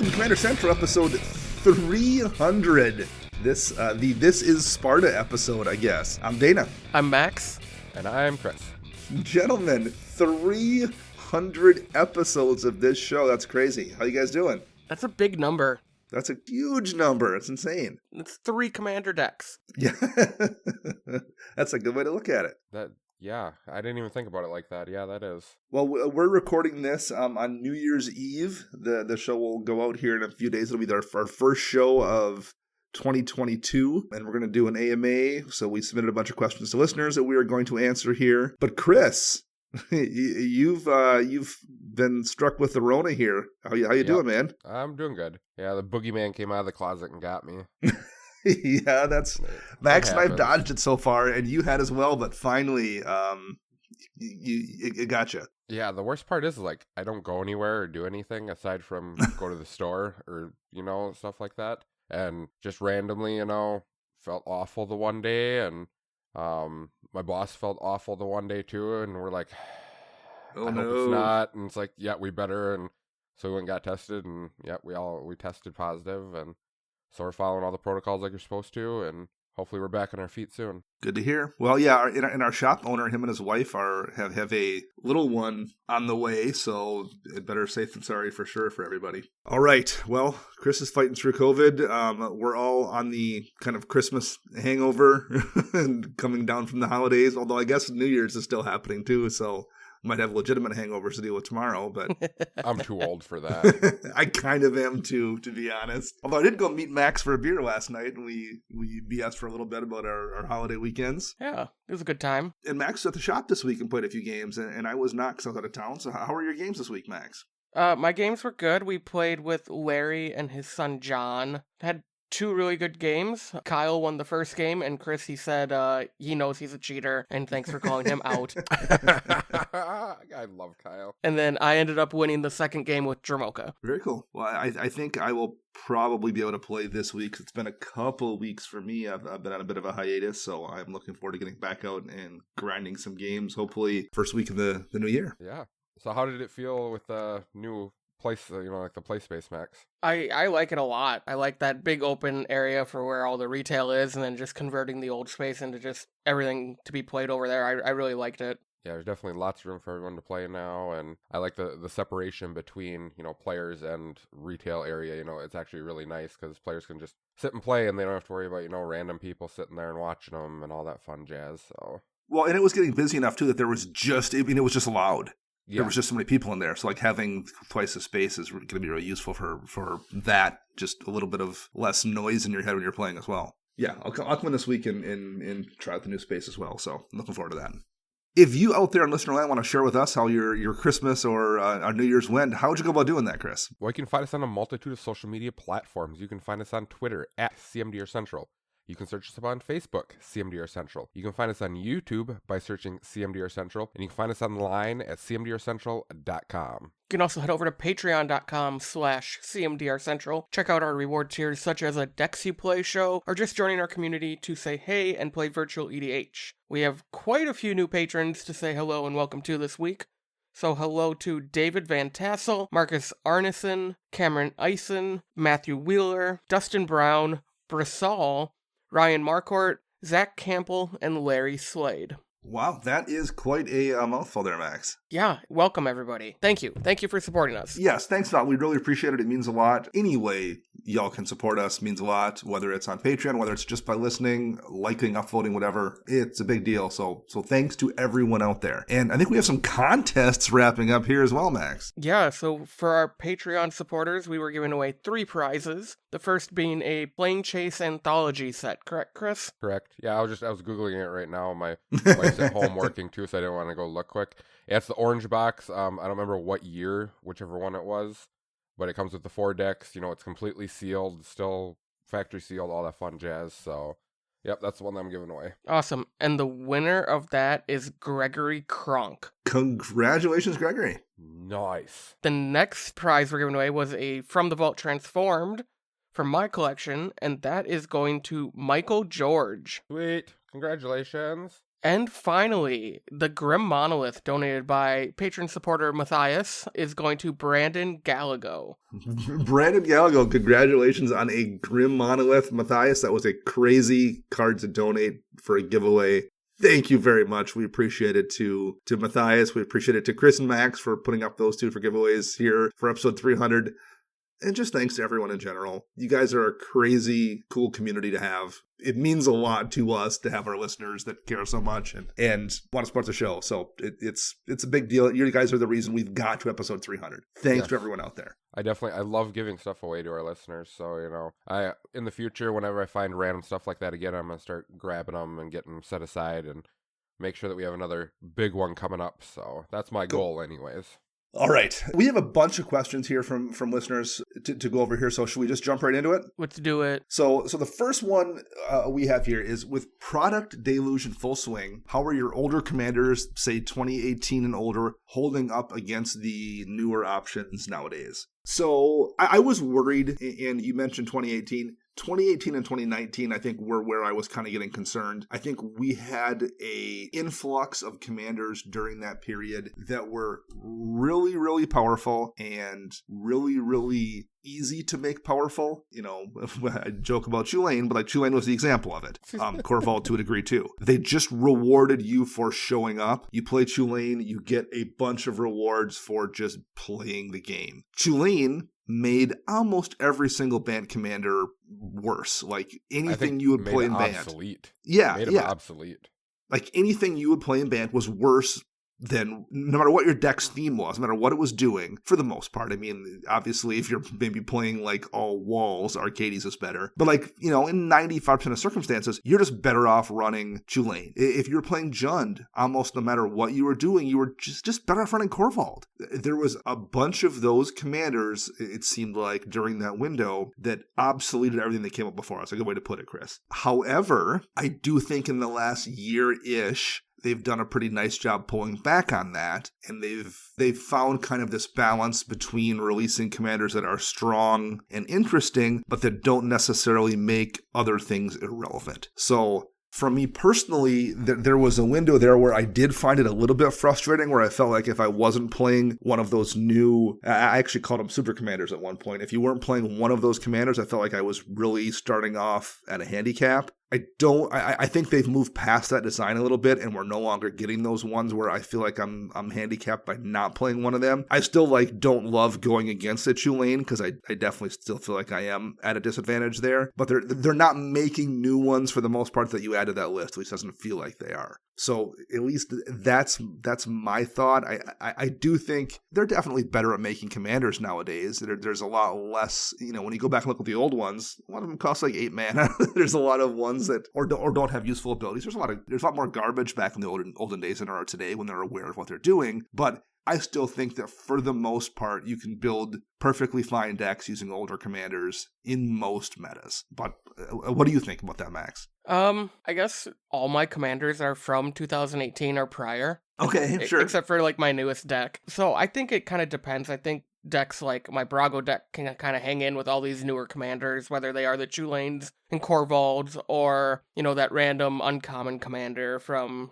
welcome to Commander Central, episode 300. This is Sparta episode, I guess. I'm Dana. I'm Max. And I'm Chris. Gentlemen, 300 episodes of this show. That's crazy. How you guys doing? That's a big number. That's a huge number. It's insane. It's 3 commander decks. Yeah. That's a good way to look at it. Yeah, I didn't even think about it like that. Yeah, that is. Well, we're recording this on New Year's Eve. The show will go out here in a few days. It'll be our first show of 2022, and we're going to do an AMA. So we submitted a bunch of questions to listeners that we are going to answer here. But Chris, you've been struck with the Rona here. How you doing, man? I'm doing good. Yeah, the boogeyman came out of the closet and got me. Yeah, that's Max and I've dodged it so far, and you had as well. But finally, it got you. Yeah, the worst part is like I don't go anywhere or do anything aside from go to the store or stuff like that. And just randomly, felt awful the one day, and my boss felt awful the one day too, and we're like, oh, I no. hope it's not. And it's like, yeah, we better. And so we went and got tested, and yeah, we tested positive, and so we're following all the protocols like you're supposed to, and hopefully we're back on our feet soon. Good to hear. Well, yeah, in our shop owner, him and his wife have a little one on the way, so better safe than sorry for sure for everybody. All right. Well, Chris is fighting through COVID. We're all on the kind of Christmas hangover and coming down from the holidays, although I guess New Year's is still happening too, so might have legitimate hangovers to deal with tomorrow, but I'm too old for that. I kind of am too, to be honest. Although I did go meet Max for a beer last night, and we BS for a little bit about our holiday weekends. Yeah, it was a good time. And Max was at the shop this week and played a few games, and I was not because I was out of town. So how were your games this week, Max? My games were good. We played with Larry and his son John. Had 2 really good games. Kyle won the first game, and Chris, he said he knows he's a cheater, and thanks for calling him out. I love Kyle. And then I ended up winning the second game with Dramoka. Very cool. Well, I think I will probably be able to play this week. It's been a couple weeks for me. I've been on a bit of a hiatus, so I'm looking forward to getting back out and grinding some games, hopefully first week of the new year. Yeah. So how did it feel with the new place, like the play space, Max? I like it a lot. I like that big open area for where all the retail is, and then just converting the old space into just everything to be played over there. I really liked it. Yeah, there's definitely lots of room for everyone to play now, and I like the separation between, players and retail area. It's actually really nice because players can just sit and play, and they don't have to worry about, random people sitting there and watching them and all that fun jazz, so. Well, and it was getting busy enough, too, that there was it was just loud. Yeah. There was just so many people in there. So, like, having twice the space is going to be really useful for that. Just a little bit of less noise in your head when you're playing as well. Yeah, I'll come in this week and try out the new space as well. So, I'm looking forward to that. If you out there in listener land want to share with us how your Christmas or our New Year's went, how would you go about doing that, Chris? Well, you can find us on a multitude of social media platforms. You can find us on Twitter at CMDR Central. You can search us up on Facebook, CMDR Central. You can find us on YouTube by searching CMDR Central, and you can find us online at cmdrcentral.com. You can also head over to patreon.com/CMDR Central. Check out our reward tiers such as a Decks You Play show, or just joining our community to say hey and play virtual EDH. We have quite a few new patrons to say hello and welcome to this week. So hello to David Van Tassel, Marcus Arneson, Cameron Eisen, Matthew Wheeler, Dustin Brown, Brissall, Ryan Marcourt, Zach Campbell, and Larry Slade. Wow, that is quite a mouthful there, Max. Yeah, welcome everybody. Thank you. Thank you for supporting us. Yes, thanks a lot. We really appreciate it. It means a lot. Any way y'all can support us means a lot, whether it's on Patreon, whether it's just by listening, liking, upvoting, whatever. It's a big deal. So thanks to everyone out there. And I think we have some contests wrapping up here as well, Max. Yeah, so for our Patreon supporters, we were giving away 3 prizes. The first being a Plane Chase anthology set, correct, Chris? Correct. Yeah, I was Googling it right now. My wife's at home working too, so I didn't want to go look quick. Yeah, it's the orange box. I don't remember what year, whichever one it was, but it comes with the 4 decks. It's completely sealed, still factory sealed, all that fun jazz. So, yep, that's the one that I'm giving away. Awesome. And the winner of that is Gregory Kronk. Congratulations, Gregory. Nice. The next prize we're giving away was a From the Vault Transformed from my collection, and that is going to Michael George. Sweet. Congratulations. And finally, the Grim Monolith donated by patron supporter Matthias is going to Brandon Gallego. Brandon Gallego, congratulations on a Grim Monolith. Matthias, that was a crazy card to donate for a giveaway. Thank you very much. We appreciate it to Matthias. We appreciate it to Chris and Max for putting up those two for giveaways here for episode 300. And just thanks to everyone in general. You guys are a crazy, cool community to have. It means a lot to us to have our listeners that care so much and want to support the show. So it's a big deal. You guys are the reason we've got to episode 300. Thanks to everyone out there. I love giving stuff away to our listeners. So, in the future, whenever I find random stuff like that again, I'm going to start grabbing them and getting them set aside and make sure that we have another big one coming up. So that's my goal anyways. All right. We have a bunch of questions here from listeners to go over here. So should we just jump right into it? Let's do it. So the first one we have here is, with product deluge in full swing, how are your older commanders, say 2018 and older, holding up against the newer options nowadays? So I was worried, and you mentioned 2018. 2018 and 2019, I think, were where I was kind of getting concerned. I think we had a influx of commanders during that period that were really, really powerful and really, really easy to make powerful. I joke about Chulane, but Chulane was the example of it. Corval to a degree too. They just rewarded you for showing up. You play Chulane, you get a bunch of rewards for just playing the game. Chulane made almost every single band commander worse. Anything you would play in band. Obsolete. Yeah. Made them obsolete. Anything you would play in band was worse than, no matter what your deck's theme was, no matter what it was doing, for the most part. I mean, obviously, if you're maybe playing all walls, Arcades is better. But in 95% of circumstances, you're just better off running Chulane. If you're playing Jund, almost no matter what you were doing, you were just better off running Corvald. There was a bunch of those commanders, it seemed like, during that window that obsoleted everything that came up before us. A good way to put it, Chris. However, I do think in the last year-ish, they've done a pretty nice job pulling back on that, and they've found kind of this balance between releasing commanders that are strong and interesting, but that don't necessarily make other things irrelevant. So for me personally, there was a window there where I did find it a little bit frustrating, where I felt like if I wasn't playing one of those new, I actually called them super commanders at one point. If you weren't playing one of those commanders, I felt like I was really starting off at a handicap. I think they've moved past that design a little bit, and we're no longer getting those ones where I feel like I'm handicapped by not playing one of them. I still don't love going against a Chulane, because I definitely still feel like I am at a disadvantage there. But they're not making new ones for the most part that you add to that list. At least doesn't feel like they are. So at least that's my thought. I do think they're definitely better at making commanders nowadays. There's a lot less, when you go back and look at the old ones, a lot of them cost 8 mana. There's a lot of ones that or don't have useful abilities. There's a lot more garbage back in the olden days than there are today when they're aware of what they're doing. But I still think that for the most part, you can build perfectly fine decks using older commanders in most metas. But what do you think about that, Max? I guess all my commanders are from 2018 or prior. Okay, sure. Except for my newest deck. So I think it kind of depends. I think decks like my Brago deck can kind of hang in with all these newer commanders, whether they are the Chulanes and Corvalds or, that random uncommon commander from,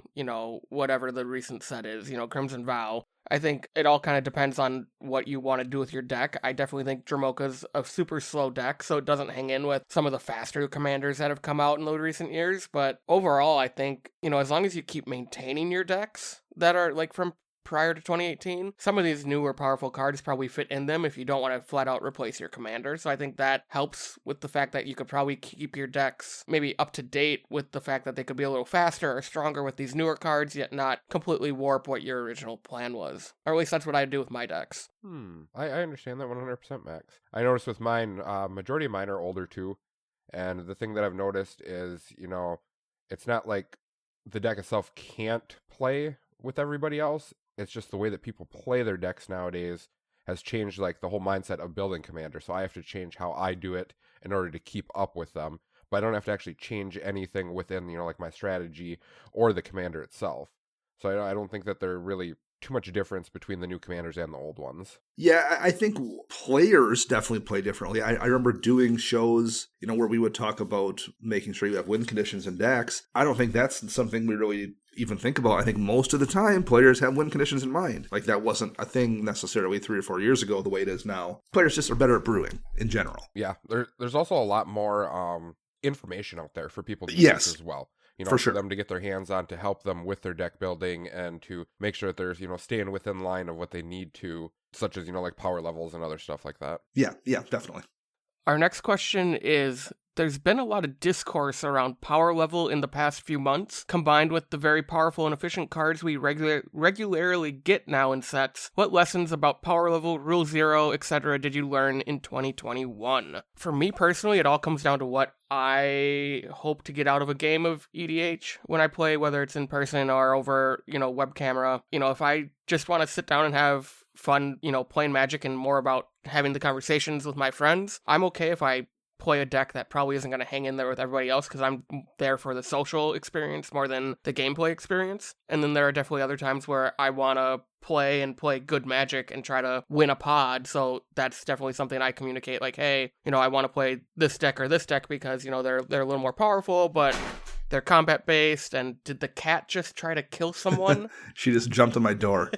whatever the recent set is, Crimson Vow. I think it all kind of depends on what you want to do with your deck. I definitely think Dromoka's a super slow deck, so it doesn't hang in with some of the faster commanders that have come out in the recent years. But overall, I think, as long as you keep maintaining your decks that are from prior to 2018, some of these newer powerful cards probably fit in them if you don't want to flat out replace your commander. So I think that helps with the fact that you could probably keep your decks maybe up to date with the fact that they could be a little faster or stronger with these newer cards, yet not completely warp what your original plan was. Or at least that's what I do with my decks. I understand that 100%, Max. I noticed with mine, majority of mine are older too. And the thing that I've noticed is, it's not like the deck itself can't play with everybody else. It's just the way that people play their decks nowadays has changed the whole mindset of building commander. So I have to change how I do it in order to keep up with them. But I don't have to actually change anything within, my strategy or the commander itself. So I don't think that there are really too much difference between the new commanders and the old ones. Yeah, I think players definitely play differently. I remember doing shows, where we would talk about making sure you have win conditions in decks. I don't think that's something we really even think about, I think most of the time players have win conditions in mind. Like that wasn't a thing necessarily 3 or 4 years ago the way it is now. Players just are better at brewing in general. Yeah, there's also a lot more information out there for people to Yes. use as well. For sure. For them to get their hands on, to help them with their deck building and to make sure that there's, staying within line of what they need to, such as, like power levels and other stuff like that. Yeah, definitely. Our next question is, there's been a lot of discourse around power level in the past few months, combined with the very powerful and efficient cards we regularly get now in sets. What lessons about power level, rule 0, etc. did you learn in 2021? For me personally, it all comes down to what I hope to get out of a game of EDH when I play, whether it's in person or over, web camera. If I just want to sit down and have fun, playing Magic and more about having the conversations with my friends, I'm okay if I play a deck that probably isn't going to hang in there with everybody else because I'm there for the social experience more than the gameplay experience. And then there are definitely other times where I want to play good Magic and try to win a pod. So that's definitely something I communicate, like, hey, I want to play this deck or this deck because, they're a little more powerful, but they're combat based. And did the cat just try to kill someone? She just jumped on my door.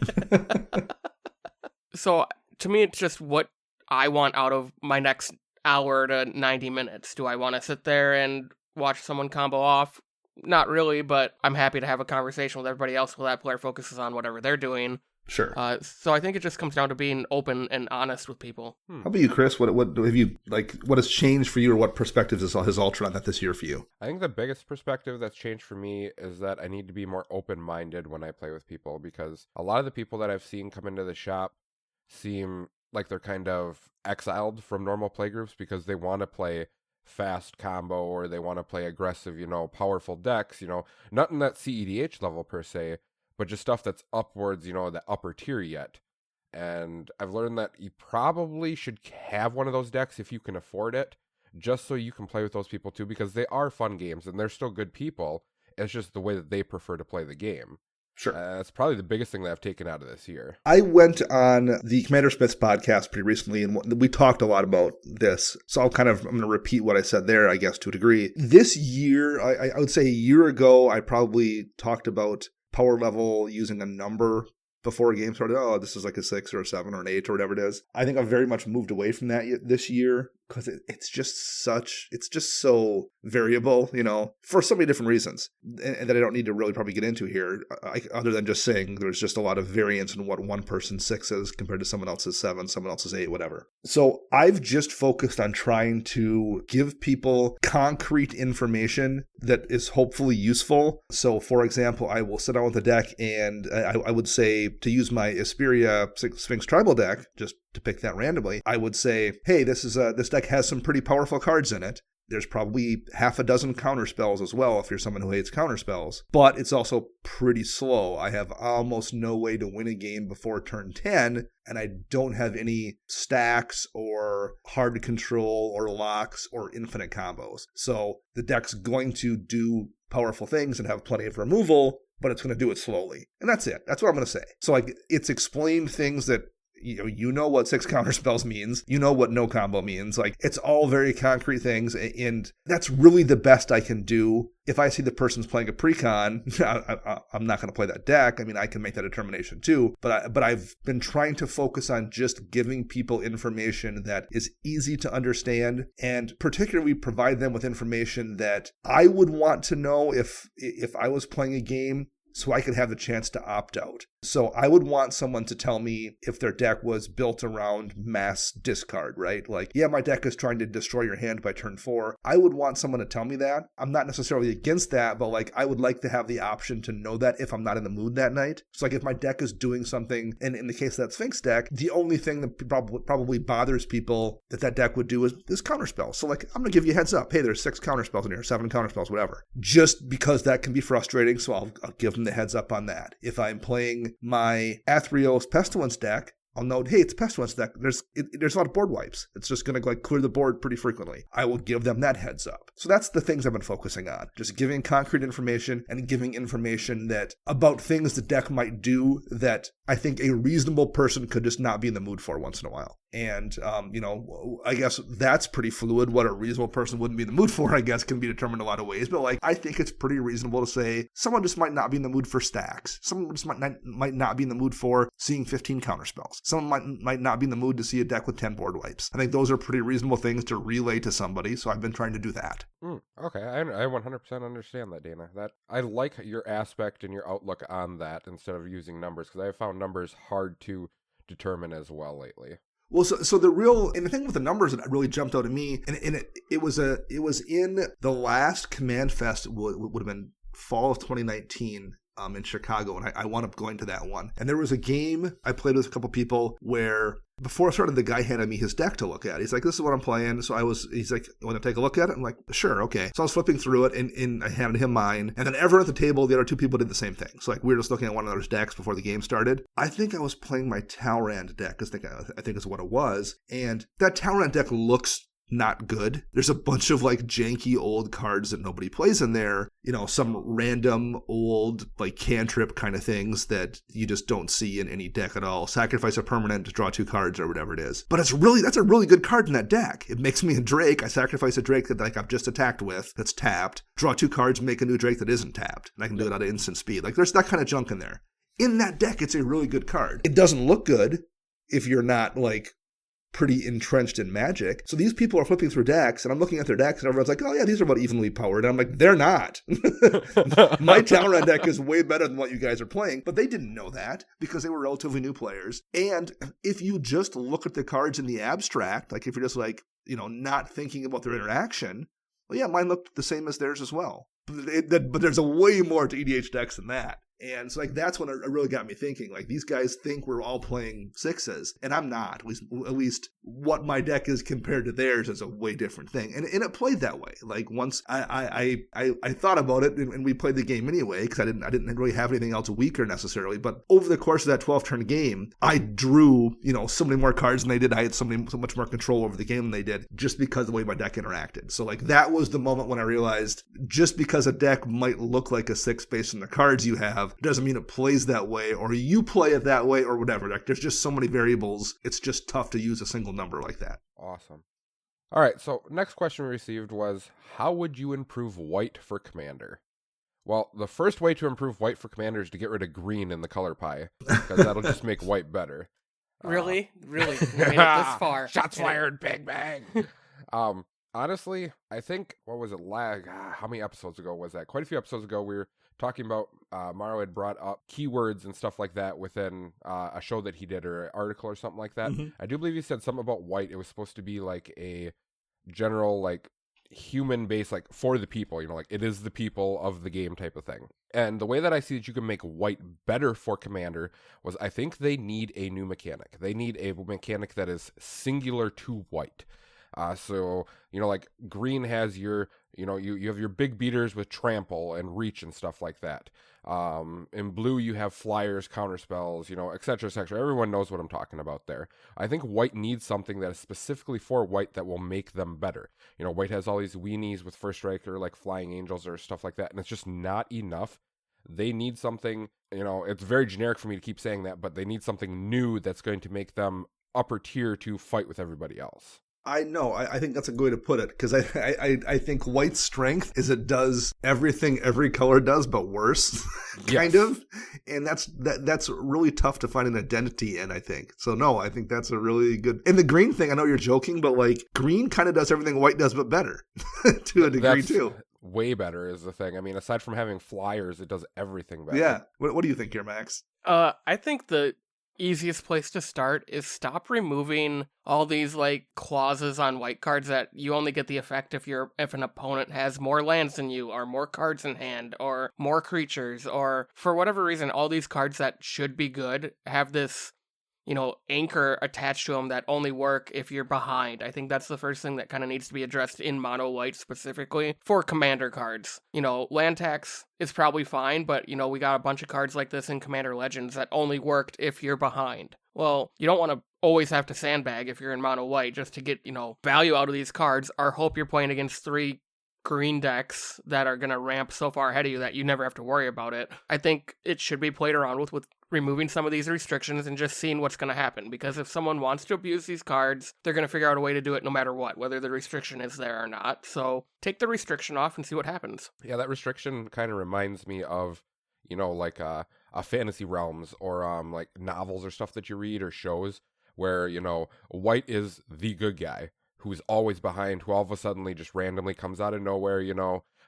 So to me, it's just what I want out of my next hour to 90 minutes. Do I want to sit there and watch someone combo off? Not really, but I'm happy to have a conversation with everybody else while that player focuses on whatever they're doing. Sure. So I think it just comes down to being open and honest with people. How about you, Chris? What have you, what has changed for you, or what perspectives has altered on that this year for you? I think the biggest perspective that's changed for me is that I need to be more open-minded when I play with people, because a lot of the people that I've seen come into the shop seem like they're kind of exiled from normal playgroups because they want to play fast combo or they want to play aggressive, powerful decks, not in that CEDH level per se, but just stuff that's upwards, the upper tier yet. And I've learned that you probably should have one of those decks if you can afford it, just so you can play with those people too, because they are fun games and they're still good people. It's just the way that they prefer to play the game. Sure. That's probably the biggest thing that I've taken out of this year. I went on the Commander Smith's podcast pretty recently, and we talked a lot about this. So I'm going to repeat what I said there, I guess, to a degree. This year, I would say a year ago, I probably talked about power level using a number before a game started. Oh, this is like a 6 or a 7 or an 8 or whatever it is. I think I've very much moved away from that this year because it's just so variable, for so many different reasons, and that I don't need to really probably get into here, other than just saying there's just a lot of variance in what one person's 6 is compared to someone else's 7, someone else's 8, whatever. So I've just focused on trying to give people concrete information that is hopefully useful. So, for example, I will sit down with a deck and I would say, to use my Asperia Sphinx Tribal deck, just to pick that randomly, I would say, hey, this deck has some pretty powerful cards in it. There's probably half a dozen counter spells as well if you're someone who hates counter spells. But it's also pretty slow. I have almost no way to win a game before turn 10, and I don't have any stacks or hard to control or locks or infinite combos. So the deck's going to do powerful things and have plenty of removal, but it's going to do it slowly. And that's it. That's what I'm going to say. So it's explained things that you know what 6 counter spells means. You know what no combo means. It's all very concrete things, and that's really the best I can do. If I see the person's playing a precon, I'm not going to play that deck. I mean, I can make that determination too, but I've been trying to focus on just giving people information that is easy to understand, and particularly provide them with information that I would want to know if I was playing a game, so I could have the chance to opt out. So I would want someone to tell me if their deck was built around mass discard, right? Yeah, my deck is trying to destroy your hand by turn 4. I would want someone to tell me that. I'm not necessarily against that, but I would like to have the option to know that if I'm not in the mood that night. So if my deck is doing something, and in the case of that Sphinx deck, the only thing that probably bothers people that deck would do is counterspell. So I'm going to give you a heads up. Hey, there's 6 counterspells in here, 7 counterspells, whatever. Just because that can be frustrating, so I'll give them the heads up on that. If I'm playing my Athreos Pestilence deck, I'll note, hey, it's a Pestilence deck. There's a lot of board wipes. It's just going to clear the board pretty frequently. I will give them that heads up. So that's the things I've been focusing on. Just giving concrete information and giving information about things the deck might do that I think a reasonable person could just not be in the mood for once in a while. And, I guess that's pretty fluid. What a reasonable person wouldn't be in the mood for, I guess, can be determined a lot of ways. But, like, I think it's pretty reasonable to say someone just might not be in the mood for stacks. Someone just might not be in the mood for seeing 15 counterspells. Someone might not be in the mood to see a deck with 10 board wipes. I think those are pretty reasonable things to relay to somebody, so I've been trying to do that. Okay, I 100% understand that, Dana. That I like your aspect and your outlook on that instead of using numbers, because I have found numbers hard to determine as well lately. Well, so the thing with the numbers that really jumped out at me, and it was in the last Command Fest, would have been fall of 2019. In Chicago, and I wound up going to that one. And there was a game I played with a couple people where before I started, the guy handed me his deck to look at. He's like, "This is what I'm playing." So he's like, "You want to take a look at it?" I'm like, "Sure, okay." So I was flipping through it, and I handed him mine. And then everyone at the table, the other two people did the same thing. So like we were just looking at one another's decks before the game started. I think I was playing my Talrand deck, I think is what it was. And that Talrand deck looks not good. There's a bunch of like janky old cards that nobody plays in there. Some random old like cantrip kind of things that you just don't see in any deck at all. Sacrifice a permanent to draw 2 cards or whatever it is. But that's a really good card in that deck. It makes me a Drake. I sacrifice a Drake that like I've just attacked with that's tapped. Draw 2 cards, make a new Drake that isn't tapped. And I can do it out of instant speed. Like there's that kind of junk in there. In that deck, it's a really good card. It doesn't look good if you're not like pretty entrenched in Magic. So these people are flipping through decks, and I'm looking at their decks, and everyone's like, "Oh yeah, these are about evenly powered." And I'm like, "They're not." My Talrand deck is way better than what you guys are playing, but they didn't know that because they were relatively new players. And if you just look at the cards in the abstract, like if you're just like, not thinking about their interaction, well, yeah, mine looked the same as theirs as well. But there's a way more to EDH decks than that. And so like that's when it really got me thinking, like these guys think we're all playing 6s, and I'm not. At least what my deck is compared to theirs is a way different thing. And it played that way. Like once I thought about it, and we played the game anyway, because I didn't really have anything else weaker necessarily. But over the course of that 12-turn game, I drew, so many more cards than they did. I had so much more control over the game than they did, just because of the way my deck interacted. So like that was the moment when I realized, just because a deck might look like a 6 based on the cards you have, doesn't mean it plays that way, or you play it that way, or whatever. Like there's just so many variables, it's just tough to use a single number like that. Awesome. All right, so next question we received was, how would you improve white for Commander? Well, the first way to improve white for Commander is to get rid of green in the color pie, because that'll just make white better. Really? We made it this far. Shots fired, bang, bang. Honestly, I think, what was it, how many episodes ago was that? Quite a few episodes ago, we were talking about, Mario had brought up keywords and stuff like that within a show that he did, or an article or something like that. Mm-hmm. I do believe he said something about white. It was supposed to be like a general, like, human base, like, for the people, like, it is the people of the game type of thing. And the way that I see that you can make white better for Commander was, I think they need a new mechanic. They need a mechanic that is singular to white. So, like green has your, you have your big beaters with trample and reach and stuff like that. In blue, you have flyers, counterspells, et cetera, et cetera. Everyone knows what I'm talking about there. I think white needs something that is specifically for white that will make them better. White has all these weenies with first strike or like flying angels or stuff like that, and it's just not enough. They need something, it's very generic for me to keep saying that, but they need something new that's going to make them upper tier to fight with everybody else. I know. I think that's a good way to put it, because I think white's strength is it does everything every color does, but worse, kind of. And that's really tough to find an identity in, I think. So no, I think that's a really good. And the green thing, I know you're joking, but like green kind of does everything white does, but better to a degree too. Way better is the thing. I mean, aside from having flyers, it does everything better. Yeah. What do you think here, Max? I think the easiest place to start is stop removing all these like clauses on white cards that you only get the effect if an opponent has more lands than you, or more cards in hand, or more creatures, or for whatever reason all these cards that should be good have this anchor attached to them that only work if you're behind. I think that's the first thing that kind of needs to be addressed in mono white specifically for Commander cards. Land tax is probably fine, but we got a bunch of cards like this in Commander Legends that only worked if you're behind. Well, you don't want to always have to sandbag if you're in mono white just to get, value out of these cards, or hope you're playing against 3 green decks that are going to ramp so far ahead of you that you never have to worry about it. I think it should be played around with removing some of these restrictions and just seeing what's going to happen. Because if someone wants to abuse these cards, they're going to figure out a way to do it no matter what, whether the restriction is there or not. So take the restriction off and see what happens. Yeah, that restriction kind of reminds me of, like a fantasy realms or like novels or stuff that you read or shows where, white is the good guy who's always behind, who all of a sudden just randomly comes out of nowhere,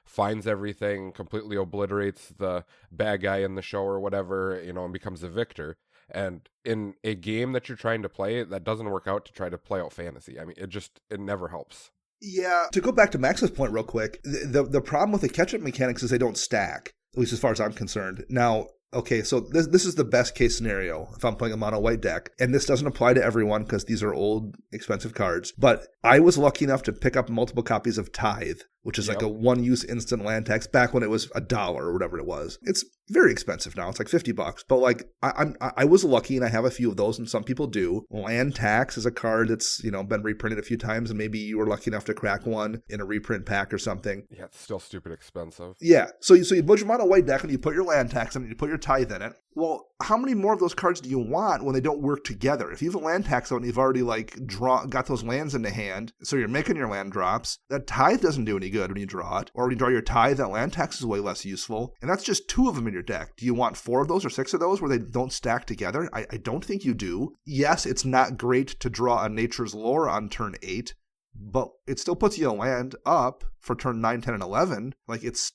finds everything, completely obliterates the bad guy in the show or whatever, and becomes a victor. And in a game that you're trying to play, that doesn't work out to try to play out fantasy. I mean, it never helps. Yeah, to go back to Max's point real quick, the problem with the catch-up mechanics is they don't stack, at least as far as I'm concerned. Now, okay, so this is the best case scenario if I'm playing a mono white deck, and this doesn't apply to everyone because these are old, expensive cards, but I was lucky enough to pick up multiple copies of Tithe, which is like a one-use instant land tax back when it was $1 or whatever it was. It's very expensive now. It's like $50, but like I was lucky and I have a few of those, and some people do. Land tax is a card that's been reprinted a few times, and maybe you were lucky enough to crack one in a reprint pack or something. Yeah, it's still stupid expensive. Yeah, so you put your mono white deck and you put your land tax in it, you put your Tithe in it. Well, how many more of those cards do you want when they don't work together? If you have a land tax out and you've already got those lands into hand, so you're making your land drops, that Tithe doesn't do any good when you draw it. Or when you draw your Tithe, that land tax is way less useful. And that's just 2 of them in your deck. Do you want 4 of those or 6 of those where they don't stack together? I don't think you do. Yes, it's not great to draw a Nature's Lore on turn 8, but it still puts you a land up for turn 9, 10, and 11. Like, it's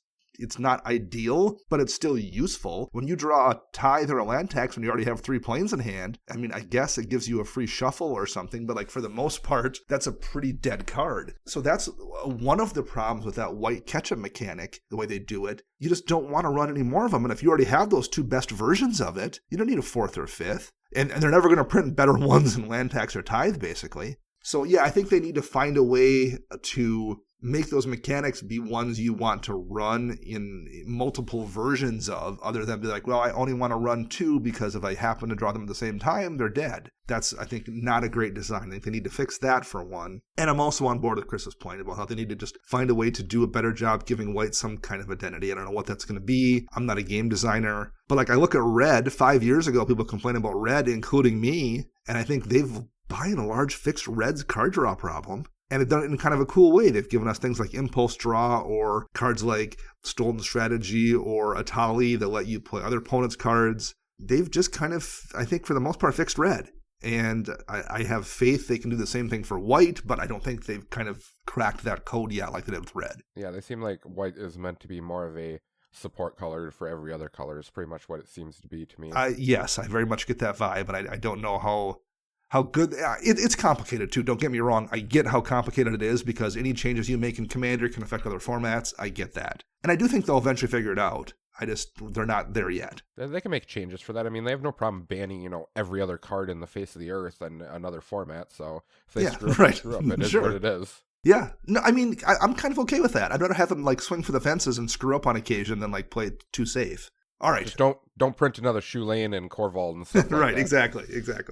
not ideal, but it's still useful. When you draw a Tithe or a land tax when you already have 3 planes in hand, I mean, I guess it gives you a free shuffle or something, but like for the most part, that's a pretty dead card. So that's one of the problems with that white catch-up mechanic, the way they do it. You just don't want to run any more of them, and if you already have those 2 best versions of it, you don't need a 4th or 5th. And they're never going to print better ones than land tax or Tithe, basically. So yeah, I think they need to find a way to make those mechanics be ones you want to run in multiple versions of, other than be like, well, I only want to run 2 because if I happen to draw them at the same time, they're dead. That's, I think, not a great design. I think they need to fix that for one. And I'm also on board with Chris's point about how they need to just find a way to do a better job giving white some kind of identity. I don't know what that's going to be. I'm not a game designer. But like I look at red, 5 years ago, people complained about red, including me, and I think they've, by and large, fixed red's card draw problem. And they've done it in kind of a cool way. They've given us things like Impulse Draw or cards like Stolen Strategy or Atali that let you play other opponents' cards. They've just kind of, I think for the most part, fixed red. And I have faith they can do the same thing for white, but I don't think they've kind of cracked that code yet like they did with red. Yeah, they seem like white is meant to be more of a support color for every other color is pretty much what it seems to be to me. Yes, I very much get that vibe, and I don't know how good it's complicated too. Don't get me wrong. I get how complicated it is because any changes you make in Commander can affect other formats. I get that. And I do think they'll eventually figure it out. They're not there yet. They can make changes for that. I mean, they have no problem banning, every other card in the face of the earth in another format. So if they screw up, they screw up. It is what it is. Yeah. No, I mean, I'm kind of okay with that. I'd rather have them swing for the fences and screw up on occasion than play it too safe. All right. Just don't print another Shoelane and Corval and stuff like right, that. Exactly.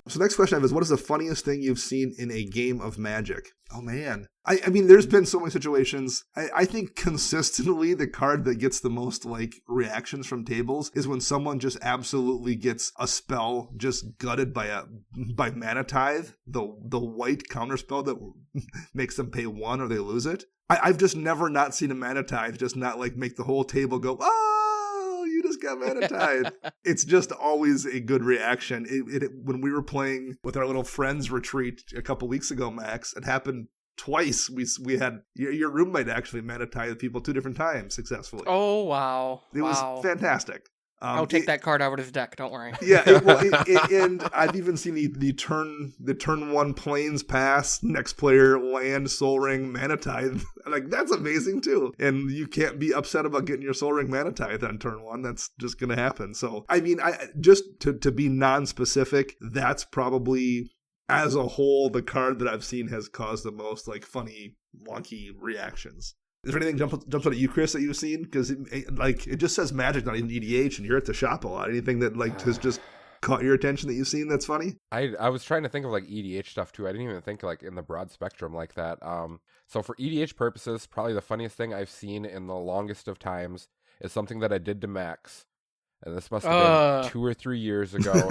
So next question I have is, what is the funniest thing you've seen in a game of Magic? Oh, man. I mean, there's been so many situations. I think consistently the card that gets the most reactions from tables is when someone just absolutely gets a spell just gutted by Mana Tithe, the white counterspell that makes them pay 1 or they lose it. I've just never not seen a Mana Tithe just not make the whole table go, you just got Mana Tithe. It's just always a good reaction. When we were playing with our little friends retreat a couple weeks ago, Max, it happened twice. We had your roommate actually Mana Tithe people 2 different times successfully. Oh, wow. It was fantastic. I'll take that card out of his deck. Don't worry. Yeah, and I've even seen the turn 1 planes pass, next player land, Soul Ring, Mana Tithe. That's amazing too. And you can't be upset about getting your Soul Ring Mana Tithe on turn 1. That's just going to happen. So I mean, just to be non-specific, that's probably as a whole the card that I've seen has caused the most funny, wonky reactions. Is there anything jumps out at you, Chris, that you've seen? Because it just says Magic, not even EDH, and you're at the shop a lot. Anything that has just caught your attention that you've seen that's funny? I was trying to think of like EDH stuff too. I didn't even think like in the broad spectrum like that. So for EDH purposes, probably the funniest thing I've seen in the longest of times is something that I did to Max. And this must have been 2 or 3 years ago.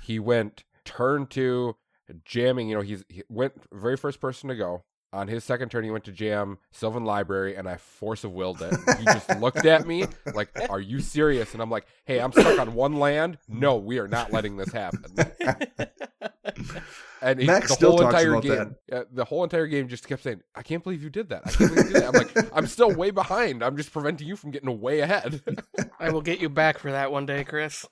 He went turn 2, jamming. He went very first person to go. On his second turn, he went to jam Sylvan Library, and I force of willed it. He just looked at me like, "Are you serious?" And I'm like, "Hey, I'm stuck on one land. No, we are not letting this happen." And Max still talks about that. The whole entire game just kept saying, "I can't believe you did that. I can't believe you did that." I'm like, "I'm still way behind. I'm just preventing you from getting way ahead." I will get you back for that one day, Chris.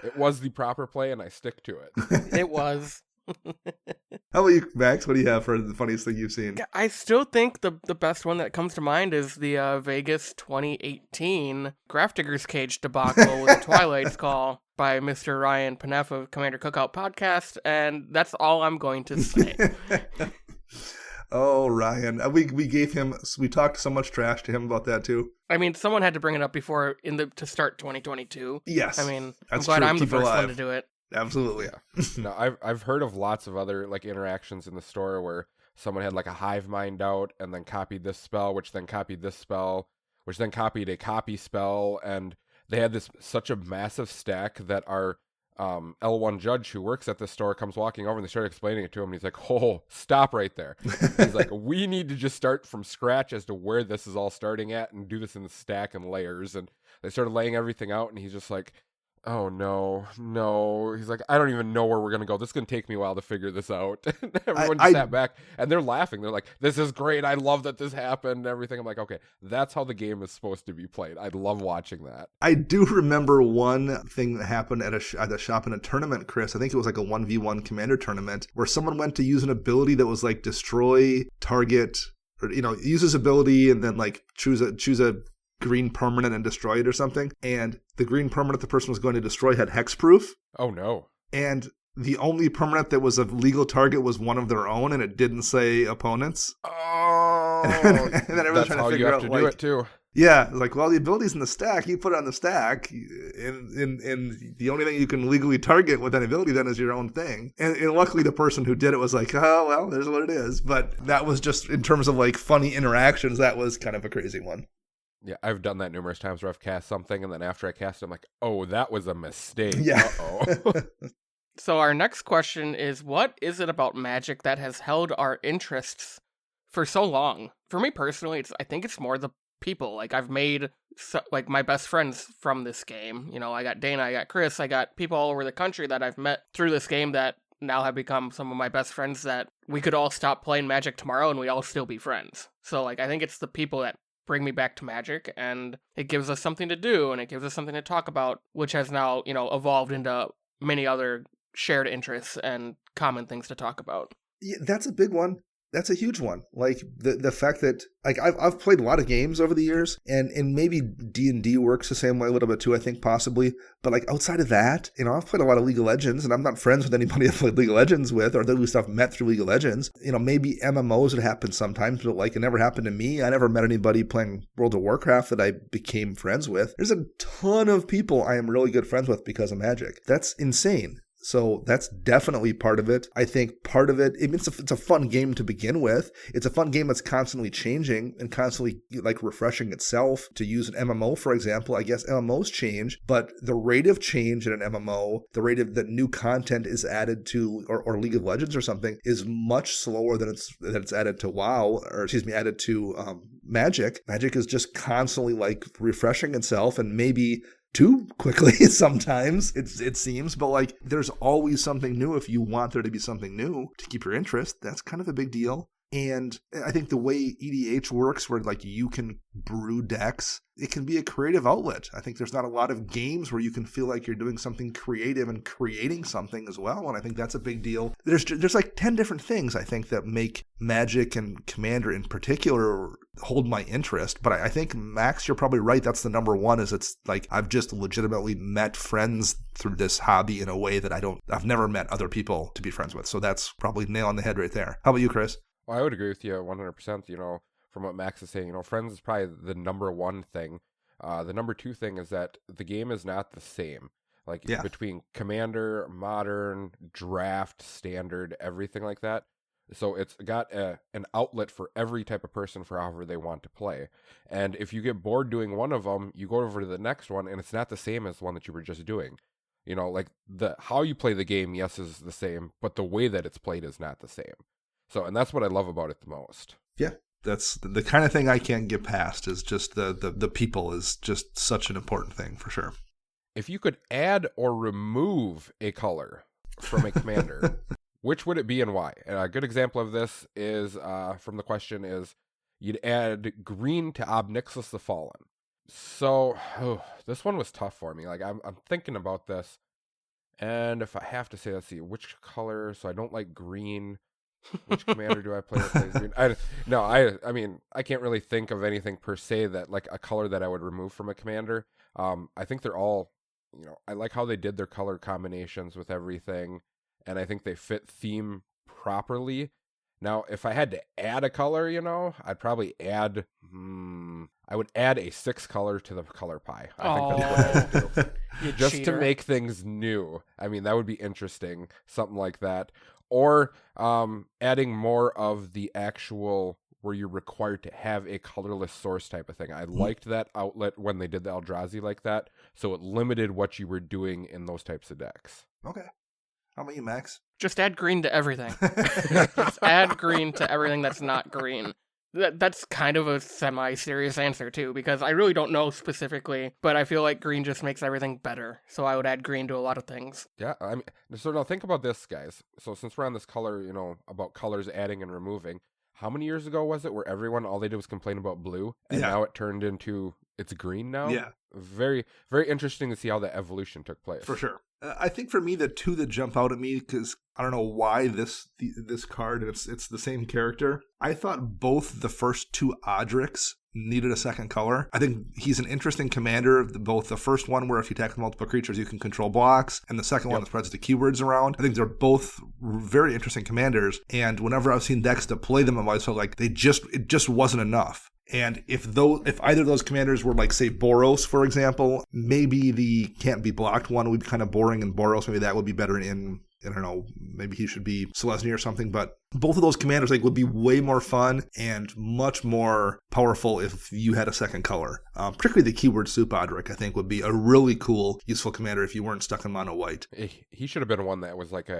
It was the proper play, and I stick to it. It was. How about you, Max? What do you have for the funniest thing you've seen? I still think the best one that comes to mind is the Vegas 2018 Grafdigger's Cage debacle with the Twilight's Call by Mr. Ryan Paneff of Commander Cookout Podcast, and that's all I'm going to say. Oh, Ryan. We talked so much trash to him about that too. I mean, someone had to bring it up before to start 2022. Yes. I mean, I'm that's glad true. I'm Keep the it first alive. one to do it. Absolutely. Yeah. No, I've heard of lots of other like interactions in the store where someone had like a hive mind out and then copied this spell, which then copied this spell, which then copied a copy spell, and they had such a massive stack that our L1 judge who works at the store comes walking over and they started explaining it to him, and he's like, "Oh, stop right there." He's like, "We need to just start from scratch as to where this is all starting at and do this in the stack and layers." And they started laying everything out, and he's just like, "Oh, no. He's like, "I don't even know where we're going to go. This is going to take me a while to figure this out." Everyone just sat back, and they're laughing. They're like, "This is great. I love that this happened," and everything. I'm like, okay, that's how the game is supposed to be played. I love watching that. I do remember one thing that happened at a shop in a tournament, Chris. I think it was like a 1v1 commander tournament where someone went to use an ability that was like destroy target, or, use his ability and then like choose a green permanent and destroy it or something. And the green permanent the person was going to destroy had hexproof. Oh, no. And the only permanent that was a legal target was one of their own, and it didn't say opponents. Oh, and then everyone's that's trying how to you figure have out, to like, do it, too. Yeah, like, well, the ability's in the stack. You put it on the stack, and the only thing you can legally target with that ability then is your own thing. And luckily, the person who did it was like, "Oh, well, there's what it is." But that was just, in terms of like funny interactions, that was kind of a crazy one. Yeah, I've done that numerous times where I've cast something, and then after I cast it, I'm like, "Oh, that was a mistake." Yeah. Uh-oh. So our next question is, what is it about Magic that has held our interests for so long? For me personally, I think it's more the people. Like, I've made my best friends from this game. I got Dana, I got Chris, I got people all over the country that I've met through this game that now have become some of my best friends that we could all stop playing Magic tomorrow and we'd all still be friends. So, I think it's the people that bring me back to Magic, and it gives us something to do, and it gives us something to talk about, which has now, evolved into many other shared interests and common things to talk about. Yeah, that's a big one. That's a huge one. Like the fact that like I've played a lot of games over the years, and maybe D&D works the same way a little bit too, I think possibly. But like outside of that, I've played a lot of League of Legends, and I'm not friends with anybody I've played League of Legends with, or those I've met through League of Legends. Maybe MMOs would happen sometimes, but like it never happened to me. I never met anybody playing World of Warcraft that I became friends with. There's a ton of people I am really good friends with because of Magic. That's insane. So that's definitely part of it. I think part of it, it's a fun game to begin with. It's a fun game that's constantly changing and constantly like refreshing itself. To use an MMO, for example, I guess MMOs change, but the rate of change in an MMO, the rate of that new content is added to, or League of Legends or something, is much slower than it's added to WoW, added to Magic. Magic is just constantly like refreshing itself, and maybe too quickly sometimes it seems, but like there's always something new. If you want there to be something new to keep your interest, that's kind of a big deal. And I think the way EDH works, where like you can brew decks, it can be a creative outlet. I think there's not a lot of games where you can feel like you're doing something creative and creating something as well. And I think that's a big deal. There's like 10 different things I think that make Magic and Commander in particular hold my interest. But I think, Max, you're probably right. That's the number one, is it's like I've just legitimately met friends through this hobby in a way that I've never met other people to be friends with. So that's probably nail on the head right there. How about you, Chris? Well, I would agree with you 100%, from what Max is saying. Friends is probably the number one thing. The number two thing is that the game is not the same. Like Yeah. between commander, modern, draft, standard, everything like that. So it's got an outlet for every type of person for however they want to play. And if you get bored doing one of them, you go over to the next one, and it's not the same as the one that you were just doing. You know, like the how you play the game, yes, is the same, but the way that it's played is not the same. So, and that's what I love about it the most. Yeah. That's the kind of thing I can't get past is just the people is just such an important thing for sure. If you could add or remove a color from a commander, which would it be and why? And a good example of this is from the question is you'd add green to Ob Nixilis the Fallen. So this one was tough for me. Like I'm thinking about this, and if I have to say, let's see, which color? So I don't like green. Which commander do I play that plays green? I mean, I can't really think of anything per se that like a color that I would remove from a commander. I think they're all, you know, I like how they did their color combinations with everything, and I think they fit theme properly. Now, if I had to add a color, you know, I'd probably add, I would add a 6th color to the color pie. I think that's what I would do. Just cheater. to make things new. I mean, that would be interesting, something like that. Or adding more of the actual where you're required to have a colorless source type of thing. I liked that outlet when they did the Eldrazi like that, so it limited what you were doing in those types of decks. Okay. How about you, Max? Just add green to everything. Just add green to everything that's not green. That's kind of a semi-serious answer, too, because I really don't know specifically, but I feel like green just makes everything better, so I would add green to a lot of things. Yeah, I mean, so now think about this, guys. So since we're on this color, you know, about colors adding and removing, how many years ago was it where everyone, all they did was complain about blue, and now it turned into, it's green now? Yeah. Very, very interesting to see how that evolution took place. For sure. I think for me, the two that jump out at me, because I don't know why this card, it's the same character. I thought both the first two Odrics needed a second color. I think he's an interesting commander, both the first one where if you attack multiple creatures you can control blocks, and the second one that spreads the keywords around. I think they're both very interesting commanders, and whenever I've seen decks that play them, I've always felt like it just wasn't enough. And if either of those commanders were like, say, Boros, for example, maybe the can't be blocked one would be kind of boring, and Boros, maybe that would be better in, I don't know, maybe he should be Selesnya or something. But both of those commanders would be way more fun and much more powerful if you had a second color. Particularly the keyword Soup Odric, I think, would be a really cool, useful commander if you weren't stuck in mono white. He should have been one that was like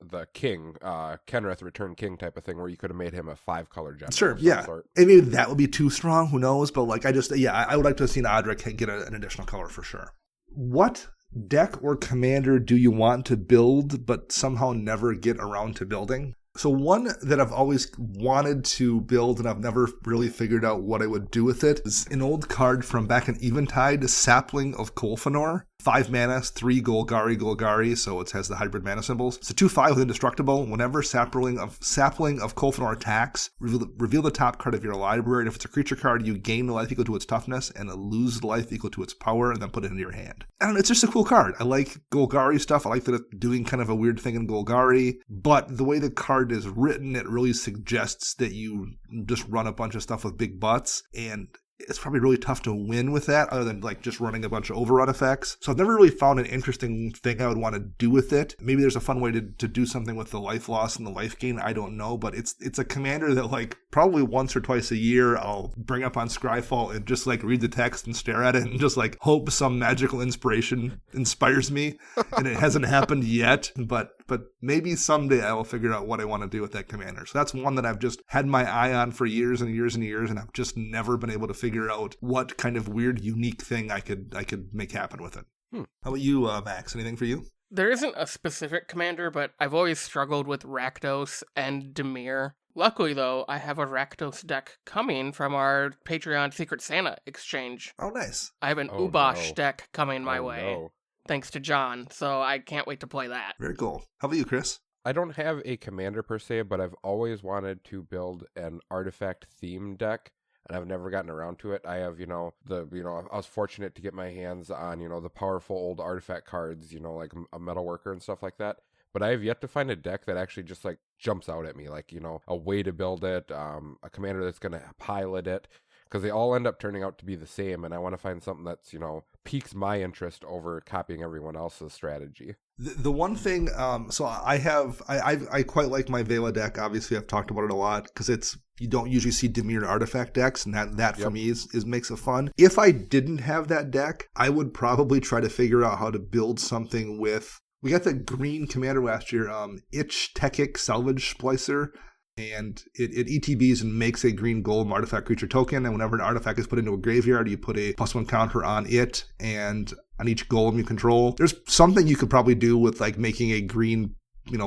the king, Kenrith Return King type of thing, where you could have made him a 5-color general. Sure, yeah. And maybe that would be too strong, who knows? But like, I would like to have seen Odric get an additional color for sure. What deck or commander do you want to build but somehow never get around to building? So one that I've always wanted to build and I've never really figured out what I would do with it is an old card from back in Eventide, Sapling of Kolfanor. 5 mana, 3 Golgari, so it has the hybrid mana symbols. It's a 2/5 with indestructible. Whenever Sapling of Kolfanor attacks, reveal the top card of your library, and if it's a creature card, you gain the life equal to its toughness and lose the life equal to its power, and then put it into your hand. I don't know, it's just a cool card. I like Golgari stuff. I like that it's doing kind of a weird thing in Golgari, but the way the card is written, it really suggests that you just run a bunch of stuff with big butts, and it's probably really tough to win with that other than like just running a bunch of overrun effects. So I've never really found an interesting thing I would want to do with it. Maybe there's a fun way to do something with the life loss and the life gain. I don't know, but it's a commander that like probably once or twice a year I'll bring up on Scryfall and just like read the text and stare at it and just like hope some magical inspiration inspires me. And it hasn't happened yet, but maybe someday I will figure out what I want to do with that commander. So that's one that I've just had my eye on for years and years and years, and I've just never been able to figure out what kind of weird, unique thing I could make happen with it. How about you, Max? Anything for you? There isn't a specific commander, but I've always struggled with Rakdos and Dimir. Luckily, though, I have a Rakdos deck coming from our Patreon Secret Santa exchange. Oh, nice. I have an Ubosh deck coming my way. Thanks to John, so I can't wait to play that. Very cool. How about you, Chris? I don't have a commander per se, but I've always wanted to build an artifact theme deck, and I've never gotten around to it. I have, I was fortunate to get my hands on, the powerful old artifact cards, like a metalworker and stuff like that. But I have yet to find a deck that actually just like jumps out at me, like, a way to build it, a commander that's going to pilot it. because they all end up turning out to be the same, and I want to find something that's, piques my interest over copying everyone else's strategy. The one thing, so I quite like my Vela deck. Obviously, I've talked about it a lot because you don't usually see Dimir artifact decks, and that for me is makes it fun. If I didn't have that deck, I would probably try to figure out how to build something with. We got the green commander last year, Ich Tekik Salvage Splicer. And it ETBs and makes a green golem artifact creature token. And whenever an artifact is put into a graveyard, you put a +1 counter on it and on each golem you control. There's something you could probably do with like making a green,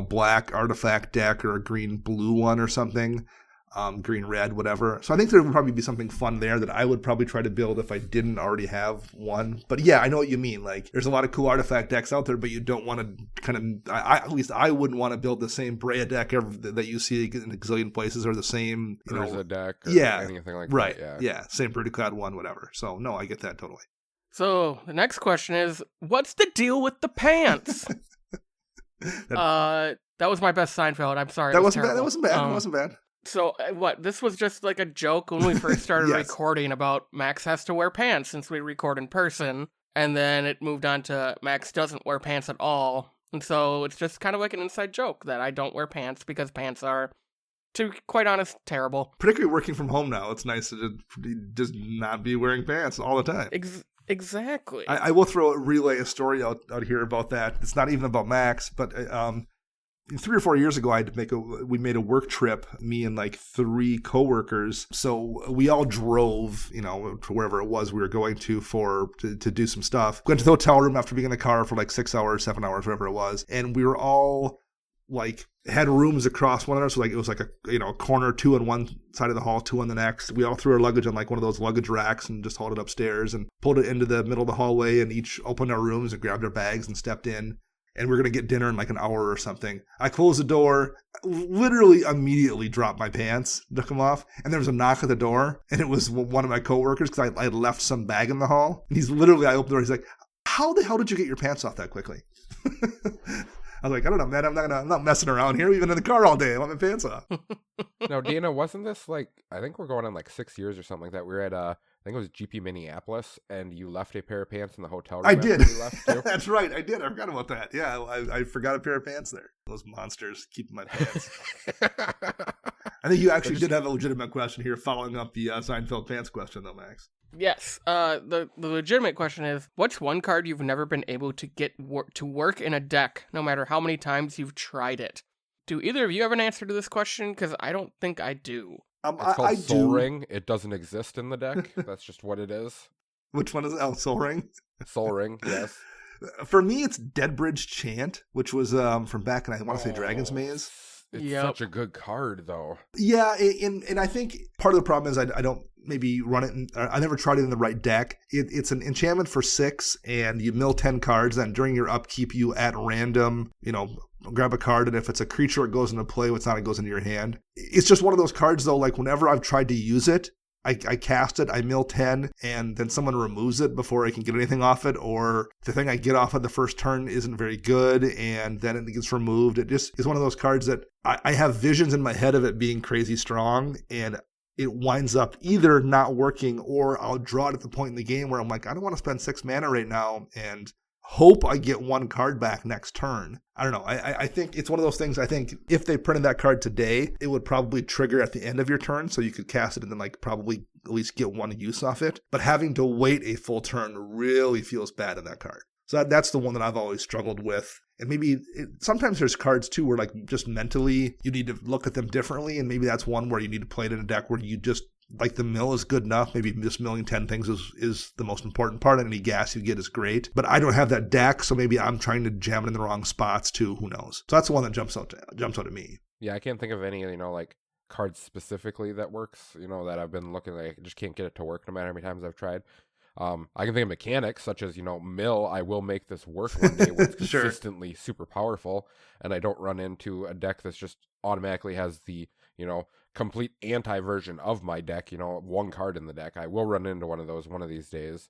black artifact deck or a green blue one or something. Green, red, whatever. So I think there would probably be something fun there that I would probably try to build if I didn't already have one. But yeah, I know what you mean. Like, there's a lot of cool artifact decks out there, but you don't want to kind of, at least I wouldn't want to build the same Brea deck that you see in a gazillion places, or the same, Urza deck, or anything like right, that. Yeah, same Verticlad one, whatever. So no, I get that totally. So the next question is, what's the deal with the pants? That was my best Seinfeld. I'm sorry. That wasn't bad. That wasn't bad. So what? This was just like a joke when we first started Yes. recording about Max has to wear pants since we record in person, and then it moved on to Max doesn't wear pants at all, and so it's just kind of like an inside joke that I don't wear pants because pants are, to be quite honest, terrible. Particularly working from home now, it's nice to just not be wearing pants all the time. Exactly. I will relay a story out here about that. It's not even about Max, but 3 or 4 years ago, we made a work trip, me and like 3 coworkers. So we all drove, to wherever it was we were going to do some stuff. Went to the hotel room after being in the car for like 6 hours, 7 hours, whatever it was. And we were all like, had rooms across one another. So like, it was like a corner, 2 on one side of the hall, 2 on the next. We all threw our luggage on like one of those luggage racks and just hauled it upstairs and pulled it into the middle of the hallway, and each opened our rooms and grabbed our bags and stepped in. And we're going to get dinner in like an hour or something. I closed the door, literally immediately dropped my pants, took them off, and there was a knock at the door, and it was one of my coworkers because I had left some bag in the hall. And I opened the door, he's like, how the hell did you get your pants off that quickly? I was like, I don't know, man, I'm not messing around here. We've been in the car all day. I want my pants off. Now, Dana, wasn't this like, I think we're going on like 6 years or something like that. We were at, I think it was GP Minneapolis, and you left a pair of pants in the hotel room. I did. You left too. That's right. I did. I forgot about that. Yeah, I forgot a pair of pants there. Those monsters keeping my pants. I think you actually did have a legitimate question here following up the Seinfeld pants question, though, Max. Yes. The legitimate question is, what's one card you've never been able to get to work in a deck, no matter how many times you've tried it? Do either of you have an answer to this question? Because I don't think I do. It's called Soul Ring. It doesn't exist in the deck. That's just what it is. Which one is it? Oh, Soul Ring? Soul Ring, yes. For me, it's Deadbridge Chant, which was from back in, I want to say, Dragon's Maze. It's such a good card, though. Yeah, and I think part of the problem is I don't maybe run it. I never tried it in the right deck. It's an enchantment for 6, and you mill 10 cards. And during your upkeep, you at random, grab a card, and if it's a creature, it goes into play. If it's not, it goes into your hand. It's just one of those cards, though. Like whenever I've tried to use it, I cast it, I mill 10, and then someone removes it before I can get anything off it, or the thing I get off of the first turn isn't very good, and then it gets removed. It just is one of those cards that I have visions in my head of it being crazy strong, and it winds up either not working, or I'll draw it at the point in the game where I'm like, I don't want to spend 6 mana right now, and hope I get 1 card back next turn. I don't know. I think it's one of those things. I think if they printed that card today, it would probably trigger at the end of your turn, so you could cast it and then like probably at least get 1 use off it. But having to wait a full turn really feels bad in that card. So that's the one that I've always struggled with. And maybe sometimes there's cards too where like just mentally you need to look at them differently, and maybe that's one where you need to play it in a deck where you just like the mill is good enough. Maybe just milling 10 things is the most important part, and any gas you get is great. But I don't have that deck, so maybe I'm trying to jam it in the wrong spots too. Who knows? So that's the one that jumps out at me. Yeah, I can't think of any, like cards specifically that works, that I've been looking at. I just can't get it to work no matter how many times I've tried. I can think of mechanics such as, mill, I will make this work one day where it's Sure. consistently super powerful, and I don't run into a deck that's just automatically has the, complete anti-version of my deck, 1 card in the deck. I will run into one of those one of these days.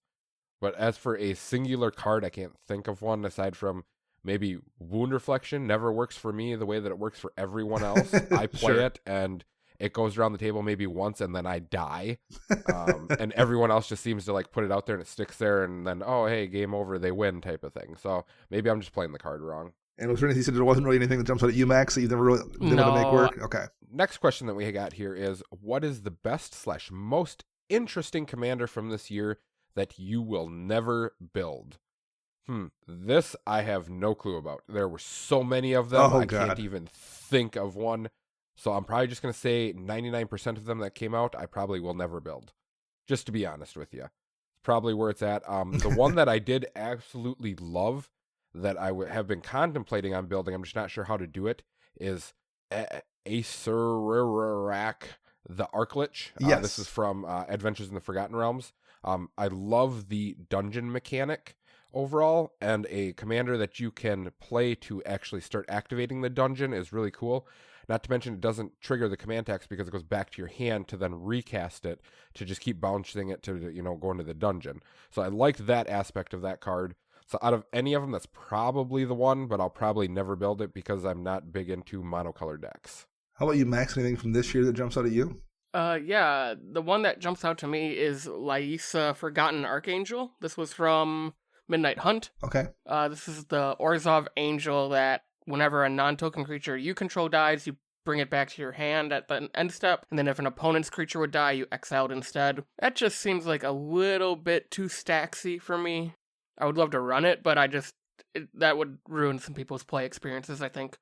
But as for a singular card, I can't think of one aside from maybe Wound Reflection. Never works for me the way that it works for everyone else. I play Sure. it, and it goes around the table maybe once and then I die. And everyone else just seems to like put it out there and it sticks there and then, oh, hey, game over, they win type of thing. So maybe I'm just playing the card wrong. And was there anything, you said there wasn't really anything that jumps out at you, Max, that you've never really been able to make work? Okay. Next question that we got here is, what is the best / most interesting commander from this year that you will never build? This I have no clue about. There were so many of them, I can't even think of one. So I'm probably just going to say 99% of them that came out, I probably will never build. Just to be honest with you. Probably where it's at. The one that I did absolutely love that I have been contemplating on building, I'm just not sure how to do it, is Acerrak, the Arklich. Yes. This is from Adventures in the Forgotten Realms. I love the dungeon mechanic overall, and a commander that you can play to actually start activating the dungeon is really cool. Not to mention it doesn't trigger the command text because it goes back to your hand to then recast it to just keep bouncing it to, go into the dungeon. So I liked that aspect of that card. So out of any of them, that's probably the one, but I'll probably never build it because I'm not big into monocolor decks. How about you, Max? Anything from this year that jumps out at you? Yeah, the one that jumps out to me is Laisa Forgotten Archangel. This was from Midnight Hunt. Okay. This is the Orzhov Angel that whenever a non-token creature you control dies, you bring it back to your hand at the end step, and then if an opponent's creature would die, you exile it instead. That just seems like a little bit too stacksy for me. I would love to run it, but that would ruin some people's play experiences, I think.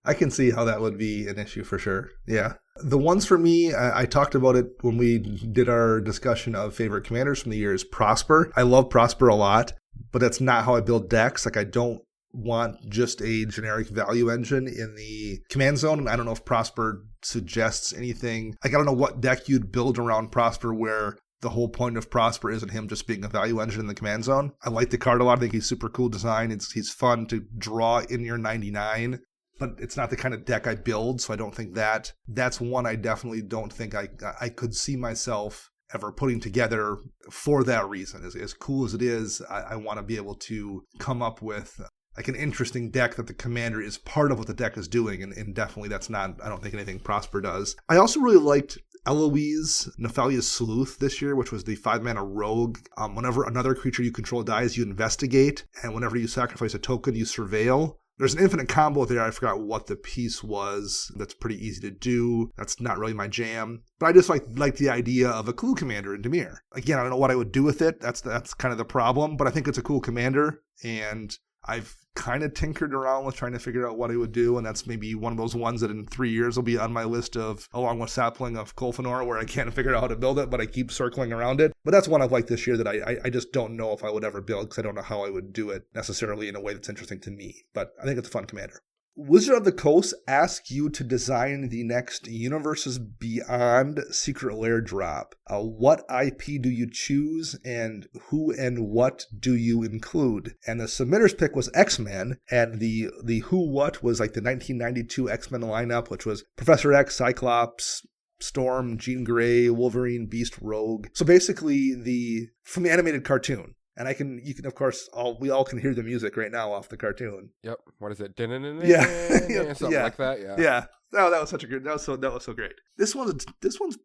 I can see how that would be an issue for sure. Yeah. The ones for me, I talked about it when we did our discussion of favorite commanders from the year, is Prosper. I love Prosper a lot, but that's not how I build decks. Like, I don't want just a generic value engine in the command zone, and I don't know if Prosper suggests anything. Like, I don't know what deck you'd build around Prosper where the whole point of Prosper isn't him just being a value engine in the command zone. I like the card a lot. I think he's super cool design. He's fun to draw in your 99. But it's not the kind of deck I build, so I don't think that's one I definitely don't think I could see myself ever putting together for that reason. As cool as it is, I want to be able to come up with like an interesting deck that the commander is part of what the deck is doing, and definitely that's not, I don't think, anything Prosper does. I also really liked Eloise, Nephalia's Sleuth this year, which was the 5-mana rogue. Whenever another creature you control dies, you investigate, and whenever you sacrifice a token, you surveil. There's an infinite combo there. I forgot what the piece was. That's pretty easy to do. That's not really my jam. But I just like the idea of a cool commander in Dimir. Again, I don't know what I would do with it. That's kind of the problem. But I think it's a cool commander, and I've kind of tinkered around with trying to figure out what I would do, and that's maybe one of those ones that in 3 years will be on my list of, along with Sapling of Kolfanor, where I can't figure out how to build it, but I keep circling around it. But that's one I've liked this year that I just don't know if I would ever build, because I don't know how I would do it necessarily in a way that's interesting to me. But I think it's a fun commander. Wizard of the Coast asks you to design the next Universes Beyond Secret Lair drop. What IP do you choose, and who and what do you include? And the submitter's pick was X-Men, and the who what was like the 1992 X-Men lineup, which was Professor X, Cyclops, Storm, Jean Grey, Wolverine, Beast, Rogue. So basically from the animated cartoon. And you can, of course, we all can hear the music right now off the cartoon. Yep. What is it? Yeah. Something like that. Yeah. Yeah. Oh, that was such a good. That was so great. This one's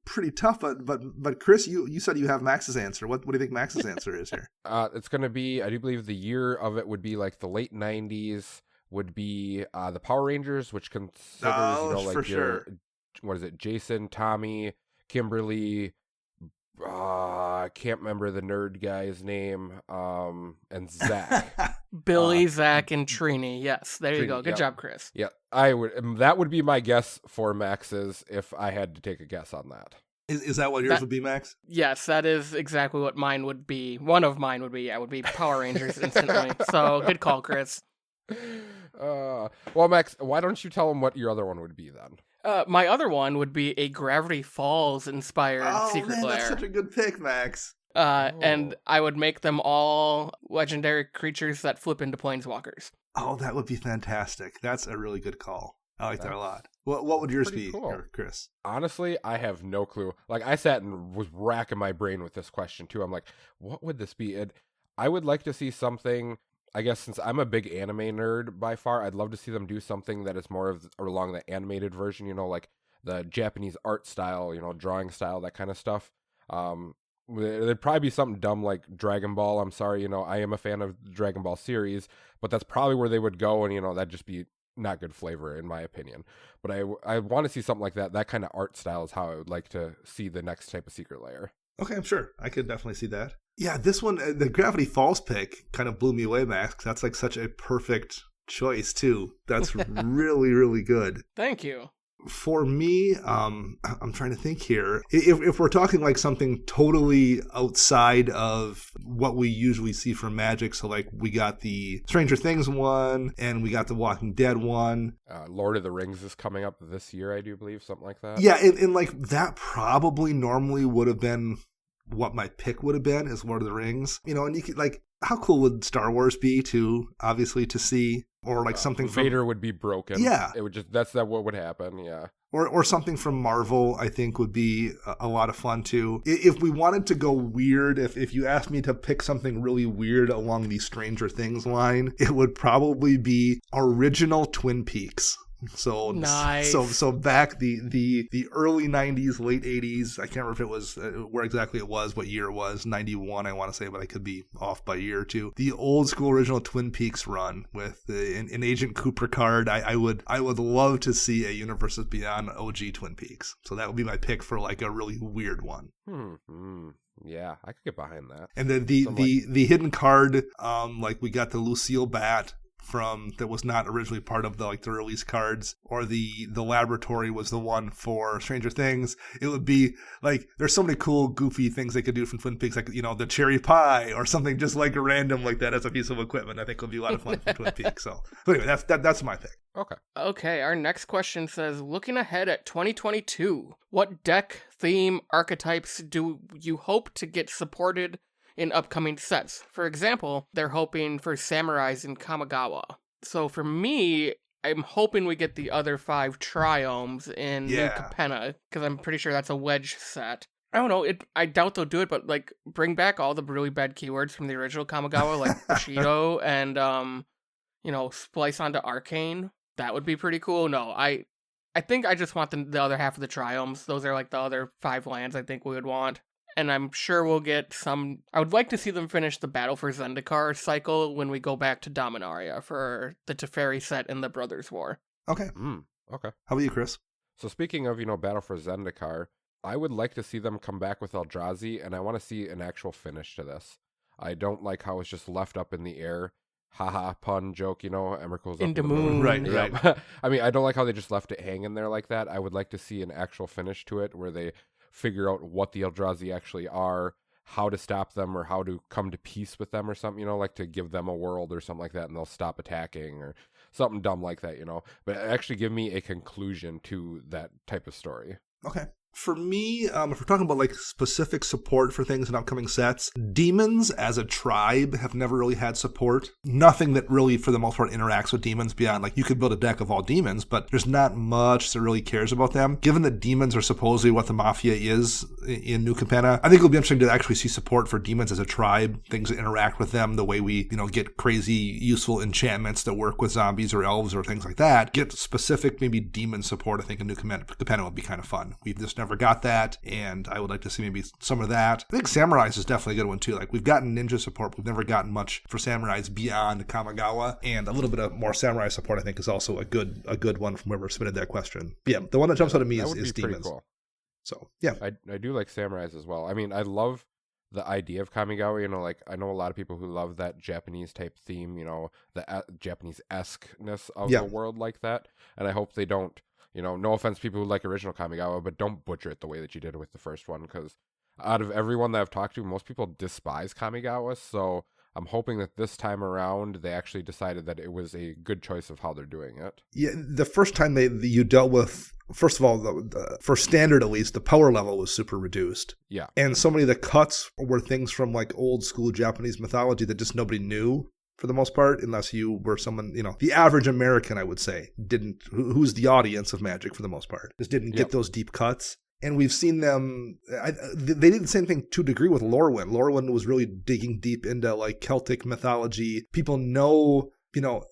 pretty tough. But Chris, you said you have Max's answer. What do you think Max's answer is here? It's going to be, I do believe the year of it would be like the late 90s. Would be the Power Rangers, which considers like for sure. What is it? Jason, Tommy, Kimberly. I can't remember the nerd guy's name. And Zach. Billy, Zach, and Trini. Yes, there you go. Good job, Chris. Yeah, that would be my guess for Max's if I had to take a guess on that. Is that what yours would be, Max? Yes, that is exactly what mine would be. One of mine would be. Yeah, would be Power Rangers instantly. So good call, Chris. Well, Max, why don't you tell them what your other one would be then? My other one would be a Gravity Falls inspired Secret Lair. That's such a good pick, Max. And I would make them all legendary creatures that flip into planeswalkers. Oh, that would be fantastic. That's a really good call. I like that a lot. What would yours be, cool. Chris? Honestly, I have no clue. Like, I sat and was racking my brain with this question too. I'm like, what would this be? I would like to see something. I guess since I'm a big anime nerd by far, I'd love to see them do something that is more of along the animated version, like the Japanese art style, drawing style, that kind of stuff. There'd probably be something dumb like Dragon Ball. I'm sorry, I am a fan of the Dragon Ball series, but that's probably where they would go, and that'd just be not good flavor in my opinion. But I want to see something like that. That kind of art style is how I would like to see the next type of secret layer. Okay, I'm sure. I could definitely see that. Yeah, this one, the Gravity Falls pick kind of blew me away, Max. That's like such a perfect choice, too. That's really, really good. Thank you. For me, I'm trying to think here. If we're talking like something totally outside of what we usually see from Magic, so like we got the Stranger Things one, and we got the Walking Dead one. Lord of the Rings is coming up this year, I do believe, something like that. Yeah, and like that probably normally would have been what my pick would have been, is Lord of the Rings. And you could like, how cool would Star Wars be too, obviously, to see? Or like something from Vader would be broken. Yeah. It would that's what would happen, yeah. Or something from Marvel, I think, would be a lot of fun too. If we wanted to go weird, if you asked me to pick something really weird along the Stranger Things line, it would probably be original Twin Peaks. So nice. So back the early 90s, late 80s, I can't remember if it was where exactly it was, what year it was, 91 I want to say, but I could be off by a year or two. The old school original Twin Peaks run with an Agent Cooper card. I would love to see a Universes Beyond OG Twin Peaks. So that would be my pick for like a really weird one. Yeah, I could get behind that. And then the hidden card, like we got the Lucille Bat from that was not originally part of the release cards, or the laboratory was the one for Stranger Things. It would be like, there's so many cool goofy things they could do from Twin Peaks, like the cherry pie or something just like random like that as a piece of equipment. I think would be a lot of fun from Twin Peaks. So anyway, that's my pick. Okay, our next question says, looking ahead at 2022, what deck, theme, archetypes do you hope to get supported in upcoming sets? For example, they're hoping for samurais in Kamigawa. So for me, I'm hoping we get the other 5 triomes in New Capenna, because I'm pretty sure that's a wedge set. I don't know, I doubt they'll do it, but like bring back all the really bad keywords from the original Kamigawa, like Bushido and splice onto Arcane. That would be pretty cool. No, I think I just want the other half of the triomes. Those are like the other 5 lands I think we would want. And I'm sure we'll get some. I would like to see them finish the Battle for Zendikar cycle when we go back to Dominaria for the Teferi set in the Brothers War. Okay. Okay. How about you, Chris? So speaking of, Battle for Zendikar, I would like to see them come back with Eldrazi, and I want to see an actual finish to this. I don't like how it's just left up in the air. Haha, pun joke, Emrakul's up in the moon. Right. I mean, I don't like how they just left it hanging there like that. I would like to see an actual finish to it where they figure out what the Eldrazi actually are, how to stop them, or how to come to peace with them or something, like to give them a world or something like that, and they'll stop attacking or something dumb like that, But actually give me a conclusion to that type of story. Okay. For me, if we're talking about like specific support for things in upcoming sets, demons as a tribe have never really had support. Nothing that really, for the most part, interacts with demons beyond like you could build a deck of all demons, but there's not much that really cares about them. Given that demons are supposedly what the Mafia is in New Capenna, I think it'll be interesting to actually see support for demons as a tribe, things that interact with them, the way we, get crazy useful enchantments that work with zombies or elves or things like that. Get specific maybe demon support, I think, in New Capenna would be kind of fun. We've just never got that, and I would like to see maybe some of that. I think Samurais is definitely a good one too. Like we've gotten ninja support, but we've never gotten much for Samurais beyond Kamigawa, and a little bit of more Samurai support I think is also a good one from whoever submitted that question. But yeah, the one that jumps out at me is demons. Cool. So yeah, I do like Samurais as well. I mean, I love the idea of Kamigawa. Like I know a lot of people who love that Japanese type theme. The Japanese-esque-ness of the world like that, and I hope they don't. No offense, people who like original Kamigawa, but don't butcher it the way that you did with the first one, because out of everyone that I've talked to, most people despise Kamigawa, so I'm hoping that this time around they actually decided that it was a good choice of how they're doing it. Yeah, the first time you dealt with, first of all, for standard at least, the power level was super reduced. Yeah. And so many of the cuts were things from like old school Japanese mythology that just nobody knew. For the most part, unless you were someone, the average American, I would say, who's the audience of Magic for the most part, just didn't get those deep cuts. And we've seen them, they did the same thing to a degree with Lorwyn. Lorwyn was really digging deep into like Celtic mythology. People know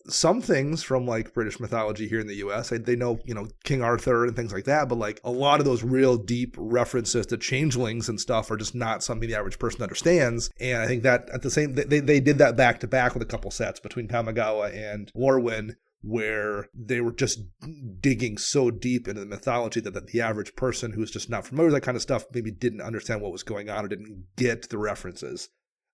some things from like British mythology here in the US, they know, King Arthur and things like that, but like a lot of those real deep references to changelings and stuff are just not something the average person understands. And I think that at the same, they did that back to back with a couple sets between Kamigawa and Lorwyn, where they were just digging so deep into the mythology that the average person who's just not familiar with that kind of stuff maybe didn't understand what was going on or didn't get the references.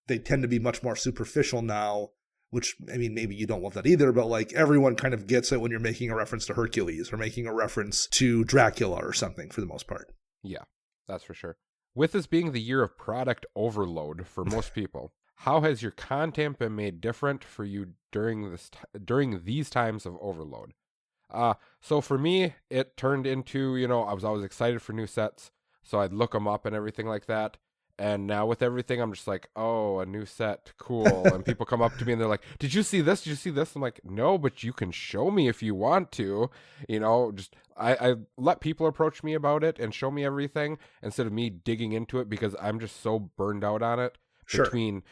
They tend to be much more superficial now, which, I mean, maybe you don't love that either, but like everyone kind of gets it when you're making a reference to Hercules or making a reference to Dracula or something for the most part. Yeah, that's for sure. With this being the year of product overload for most people, how has your content been made different for you during these times of overload? So for me, it turned into, I was always excited for new sets, so I'd look them up and everything like that. And now with everything, I'm just like, oh, a new set, cool. And people come up to me and they're like, did you see this? Did you see this? I'm like, no, but you can show me if you want to. Just I let people approach me about it and show me everything instead of me digging into it, because I'm just so burned out on it. Sure. Between,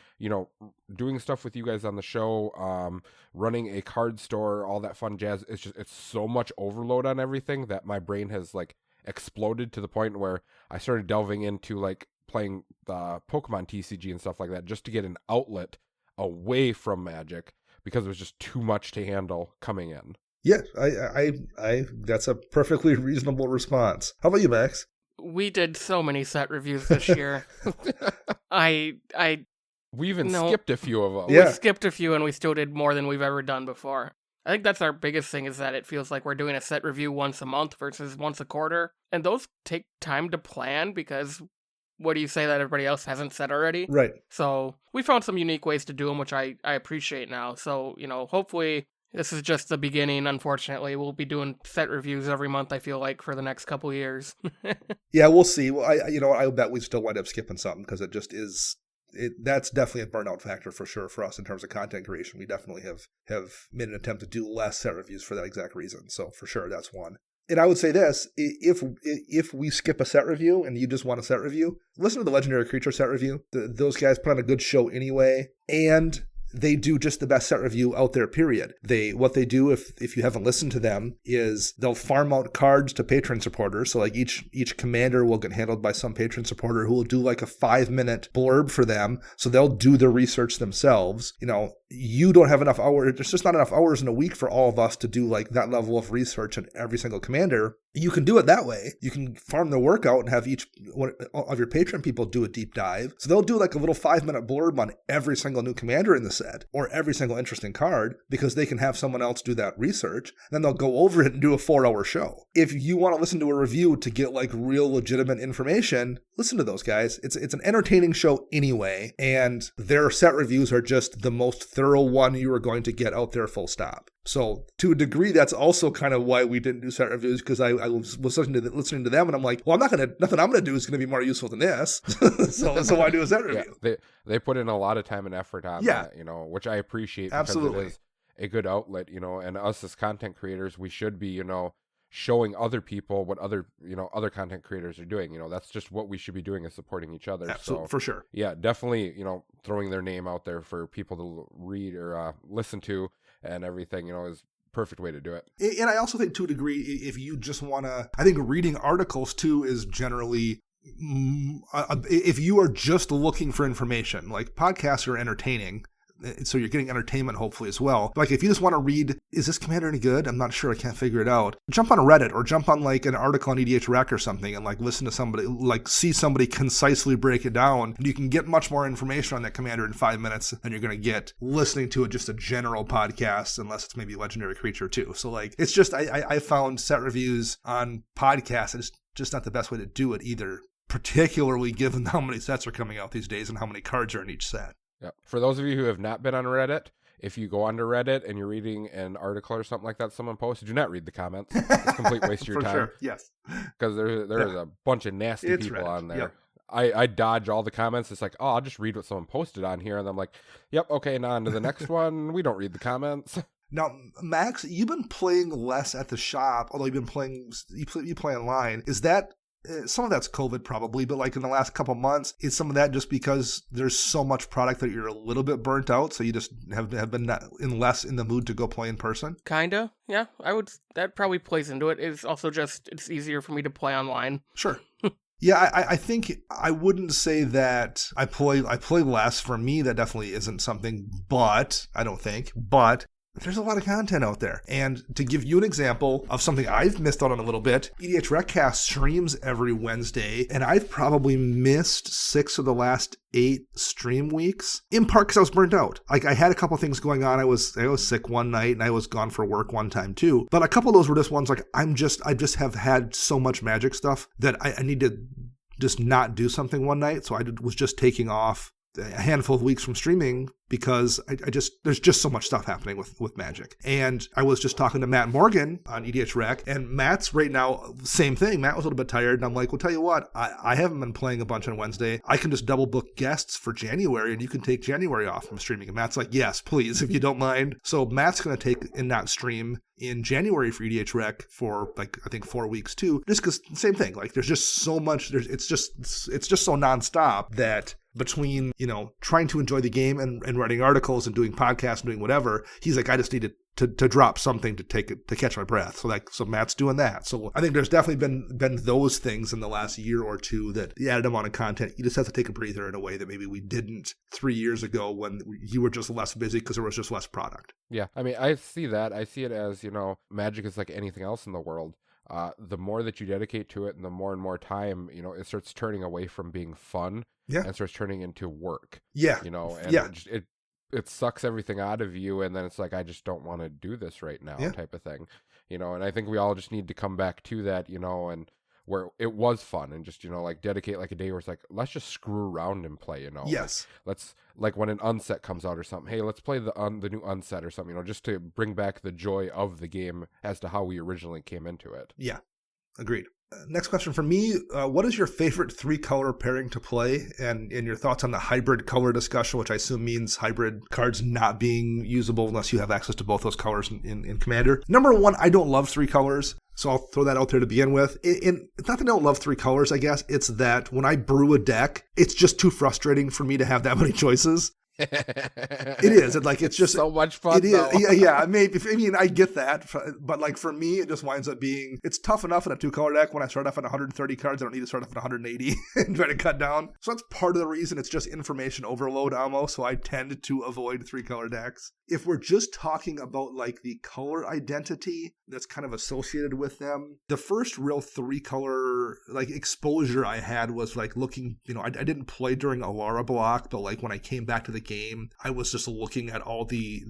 doing stuff with you guys on the show, running a card store, all that fun jazz. It's so much overload on everything that my brain has like exploded to the point where I started delving into like playing the Pokemon TCG and stuff like that just to get an outlet away from Magic, because it was just too much to handle coming in. Yeah, I that's a perfectly reasonable response. How about you, Max? We did so many set reviews this year. We even skipped a few of them. Yeah. We skipped a few, and we still did more than we've ever done before. I think that's our biggest thing, is that it feels like we're doing a set review once a month versus once a quarter. And those take time to plan, because what do you say that everybody else hasn't said already? Right. So we found some unique ways to do them, which I appreciate now. So, hopefully this is just the beginning. Unfortunately, we'll be doing set reviews every month, I feel like, for the next couple years. Yeah, we'll see. Well, I bet we still wind up skipping something, because it just is. That's definitely a burnout factor for sure for us in terms of content creation. We definitely have made an attempt to do less set reviews for that exact reason. So for sure, that's one. And I would say this, if we skip a set review and you just want a set review, listen to the Legendary Creature set review. Those guys put on a good show anyway, and they do just the best set review out there, period. What they do, if you haven't listened to them, is they'll farm out cards to patron supporters. So like each commander will get handled by some patron supporter who will do like a 5-minute blurb for them. So they'll do the research themselves. You don't have enough hours. There's just not enough hours in a week for all of us to do like that level of research on every single commander. You can do it that way. You can farm the work out and have each one of your patron people do a deep dive. So they'll do like a little 5-minute blurb on every single new commander in the set or every single interesting card, because they can have someone else do that research. Then they'll go over it and do a 4-hour show. If you want to listen to a review to get like real legitimate information, listen to those guys. It's an entertaining show anyway, and their set reviews are just the most thorough one you are going to get out there, full stop. So to a degree, that's also kind of why we didn't do set reviews, because I was listening to them, and I'm like, well, nothing I'm going to do is going to be more useful than this. so why do a set review? Yeah, they put in a lot of time and effort on that, which I appreciate. Absolutely. Because it is a good outlet, and us as content creators, we should be, showing other people what other content creators are doing. That's just what we should be doing, is supporting each other. Absolutely, so for sure. Yeah, definitely, throwing their name out there for people to read or listen to and everything, is perfect way to do it. And I also think to a degree, if you just want to, I think reading articles too is generally, if you are just looking for information, like podcasts are entertaining, so you're getting entertainment hopefully as well. Like if you just want to read, is this commander any good? I'm not sure, I can't figure it out. Jump on Reddit or jump on like an article on EDH Rec or something and like listen to somebody, like see somebody concisely break it down. And you can get much more information on that commander in 5 minutes than you're going to get listening to just a general podcast, unless it's maybe Legendary Creature too. So like, it's just, I found set reviews on podcasts, it's just not the best way to do it either, particularly given how many sets are coming out these days and how many cards are in each set. Yeah. For those of you who have not been on Reddit, if you go onto Reddit and you're reading an article or something like that someone posted, do not read the comments. It's a complete waste of your time. Sure, yes. Because there is a bunch of nasty people Reddit. on there. Yep. I dodge all the comments. It's like, oh, I'll just read what someone posted on here. And I'm like, yep, okay, now on to the next one. We don't read the comments. Now, Max, you've been playing less at the shop, although you play online. Is that some of that's COVID probably, but like in the last couple months, is some of that just because there's so much product that you're a little bit burnt out, so you just have been less in the mood to go play in person? Kinda, yeah. That probably plays into it. It's also just, it's easier for me to play online. Sure. Yeah, I think I wouldn't say that I play less. For me, that definitely isn't something, but there's a lot of content out there. And to give you an example of something I've missed out on a little bit, EDH Recast streams every Wednesday, and I've probably missed 6 of the last 8 stream weeks, in part because I was burnt out. Like, I had a couple things going on. I was sick one night, and I was gone for work one time too. But a couple of those were just ones like, I just have had so much Magic stuff that I need to just not do something one night. So I was just taking off a handful of weeks from streaming because there's just so much stuff happening with Magic. And I was just talking to Matt Morgan on EDH Rec, and Matt's right now, same thing. Matt was a little bit tired, and I'm like, well, tell you what, I haven't been playing a bunch on Wednesday. I can just double book guests for January, and you can take January off from streaming. And Matt's like, yes, please, if you don't mind. So Matt's going to take and not stream in January for EDH Rec for, like, I think 4 weeks too, just because, same thing. Like, there's just so much, it's just so nonstop that between, trying to enjoy the game and writing articles and doing podcasts and doing whatever, he's like, I just needed to drop something to catch my breath. So Matt's doing that. So I think there's definitely been those things in the last year or two that the added amount of content, you just have to take a breather in a way that maybe we didn't 3 years ago when you were just less busy because there was just less product. Yeah, I mean, I see that. I see it as, Magic is like anything else in the world. The more that you dedicate to it and the more and more time, it starts turning away from being fun and starts turning into work. Yeah. And it sucks everything out of you, and then it's like, I just don't want to do this right now type of thing. And I think we all just need to come back to that, and where it was fun and just, like dedicate like a day where it's like, let's just screw around and play, Yes. Let's, like when an unset comes out or something, hey, let's play the new unset or something, just to bring back the joy of the game as to how we originally came into it. Yeah, agreed. Next question for me, what is your favorite 3-color pairing to play? And your thoughts on the hybrid color discussion, which I assume means hybrid cards not being usable unless you have access to both those colors in Commander. Number 1, I don't love 3 colors. So I'll throw that out there to begin with. It's not that I don't love 3 colors, I guess. It's that when I brew a deck, it's just too frustrating for me to have that many choices. It is. It's just so much fun. It is. Yeah. I mean, I get that, but like for me, it just winds up being, it's tough enough in a 2-color deck. When I start off at 130 cards, I don't need to start off at 180 and try to cut down. So that's part of the reason. It's just information overload almost. So I tend to avoid 3-color decks. If we're just talking about like the color identity that's kind of associated with them, the first real 3-color like exposure I had was like looking, I didn't play during Alara block, but like when I came back to the game, I was just looking at all the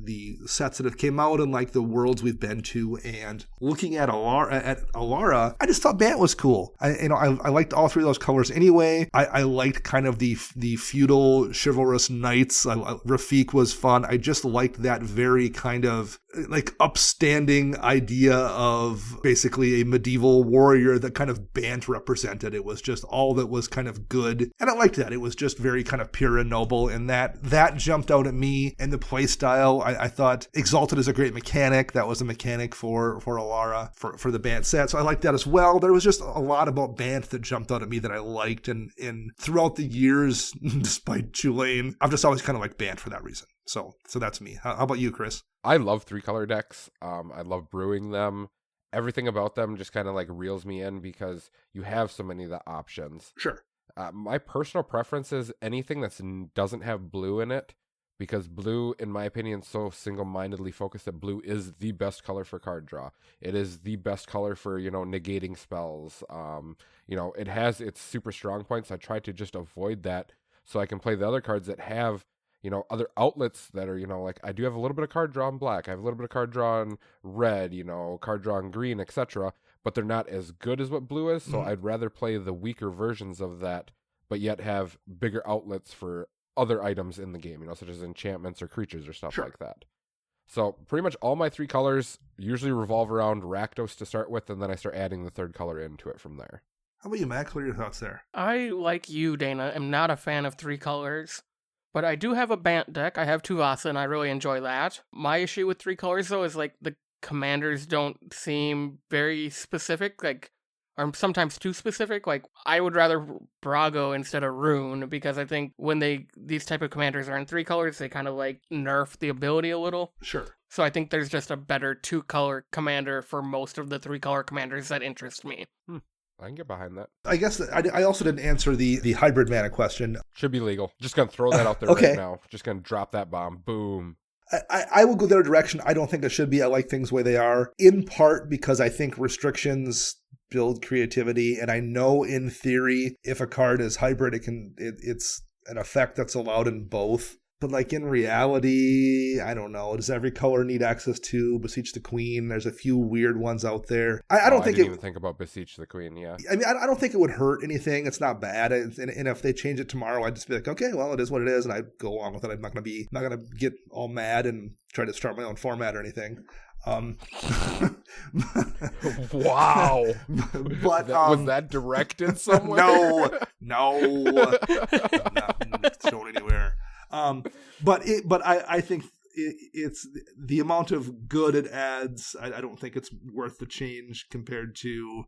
sets that have came out and like the worlds we've been to, and looking at Alara, I just thought Bant was cool. I liked all 3 of those colors anyway. I liked kind of the feudal chivalrous knights. Rafiq was fun. I just liked that very kind of like upstanding idea of basically a medieval warrior that kind of Bant represented. It was just all that was kind of good, and I liked that. It was just very kind of pure and noble, and that jumped out at me. And the play style, I thought Exalted is a great mechanic. That was a mechanic for Alara for the Bant set, so I liked that as well. There was just a lot about Bant that jumped out at me that I liked, and throughout the years, despite Tulane, I've just always kind of liked Bant for that reason. So that's me. How about you, Chris? I love 3-color decks. I love brewing them. Everything about them just kind of like reels me in because you have so many of the options. Sure. My personal preference is anything that doesn't have blue in it, because blue, in my opinion, is so single-mindedly focused that blue is the best color for card draw. It is the best color for, negating spells. It has its super strong points. I try to just avoid that so I can play the other cards that have, other outlets that are, like I do have a little bit of card draw in black. I have a little bit of card draw in red, card draw in green, etc. But they're not as good as what blue is. So I'd rather play the weaker versions of that, but yet have bigger outlets for other items in the game, such as enchantments or creatures or stuff like that. So pretty much all my 3 colors usually revolve around Rakdos to start with, and then I start adding the 3rd color into it from there. How about you, Max? What are your thoughts there? I, like you, Dana, am not a fan of 3 colors. But I do have a Bant deck. I have Tuvasa, and I really enjoy that. My issue with 3 colors, though, is like the commanders don't seem very specific. Like, are sometimes too specific. Like, I would rather Brago instead of Rune, because I think when these type of commanders are in 3 colors, they kind of like nerf the ability a little. Sure. So I think there's just a better 2-color commander for most of the 3-color commanders that interest me. I can get behind that. I guess that I also didn't answer the hybrid mana question. Should be legal. Just gonna throw that out there Okay. right now. Just gonna drop that bomb. Boom. I will go their direction. I don't think it should be. I like things the way they are, in part because I think restrictions build creativity, and I know in theory if a card is hybrid, it's an effect that's allowed in both. But like in reality, I don't know. Does every color need access to Beseech the Queen? There's a few weird ones out there. I didn't even think about Beseech the Queen. Yeah. I mean, I don't think it would hurt anything. It's not bad. And if they change it tomorrow, I'd just be like, okay, well, it is what it is, and I'd go along with it. I'm not gonna get all mad and try to start my own format or anything. Wow. But was that directed somewhere? No, it's going anywhere. But I think it's the amount of good it adds. I don't think it's worth the change compared to,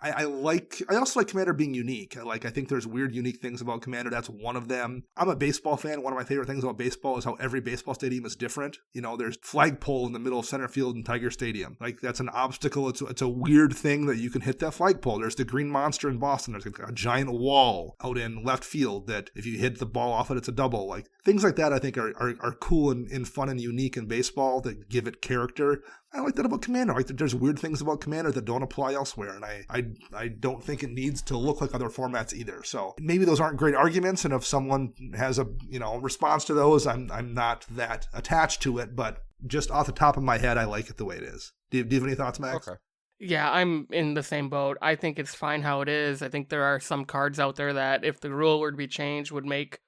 I also like Commander being unique. I think there's weird, unique things about Commander. That's one of them. I'm a baseball fan. One of my favorite things about baseball is how every baseball stadium is different. There's flagpole in the middle of center field in Tiger Stadium. Like, that's an obstacle. It's a weird thing that you can hit that flagpole. There's the Green Monster in Boston. There's a giant wall out in left field that if you hit the ball off it, it's a double. Like, things like that I think are cool and fun and unique in baseball that give it character. I like that about Commander. I like that there's weird things about Commander that don't apply elsewhere, and I don't think it needs to look like other formats either. So maybe those aren't great arguments, and if someone has a response to those, I'm not that attached to it. But just off the top of my head, I like it the way it is. Do you have any thoughts, Max? Okay. Yeah, I'm in the same boat. I think it's fine how it is. I think there are some cards out there that, if the rule were to be changed, would make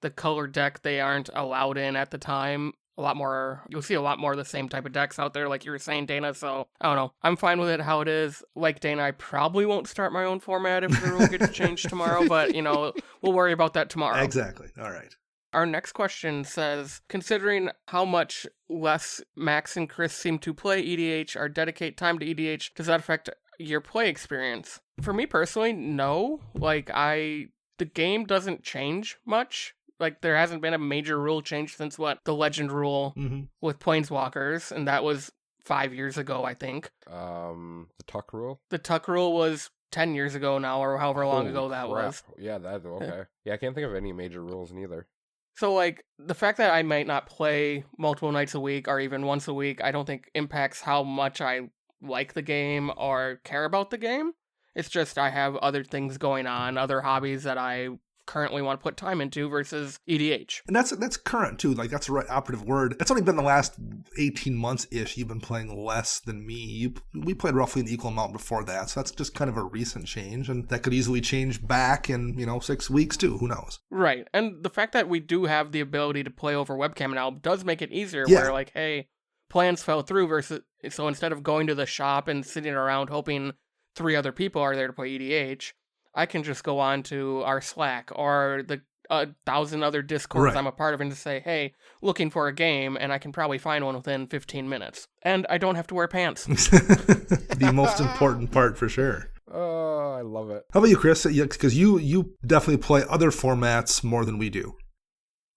the color deck they aren't allowed in at the time a lot more. You'll see a lot more of the same type of decks out there, like you were saying, Dana. So I don't know. I'm fine with it how it is. Like Dana, I probably won't start my own format if the rule gets changed tomorrow, but we'll worry about that tomorrow. Exactly. All right. Our next question says, considering how much less Max and Chris seem to play EDH or dedicate time to EDH, does that affect your play experience? For me personally, no. The game doesn't change much. Like, there hasn't been a major rule change since the Legend rule with Planeswalkers, and that was 5 years ago, I think. The Tuck rule? The Tuck rule was 10 years ago now, or however long ago that was. Yeah, okay. Yeah, I can't think of any major rules neither. So, the fact that I might not play multiple nights a week or even once a week, I don't think impacts how much I like the game or care about the game. It's just I have other things going on, other hobbies that I currently want to put time into versus EDH. And that's current too. Like, that's the right operative word. It's only been the last 18 months-ish you've been playing less than me. We played roughly an equal amount before that. So that's just kind of a recent change, and that could easily change back in 6 weeks too. Who knows? Right. And the fact that we do have the ability to play over webcam now does make it easier. Yeah. Where hey, plans fell through so instead of going to the shop and sitting around hoping 3 other people are there to play EDH, I can just go on to our Slack or the 1,000 other Discords I'm a part of and just say, hey, looking for a game, and I can probably find one within 15 minutes. And I don't have to wear pants. The most important part for sure. Oh, I love it. How about you, Chris? Because you definitely play other formats more than we do.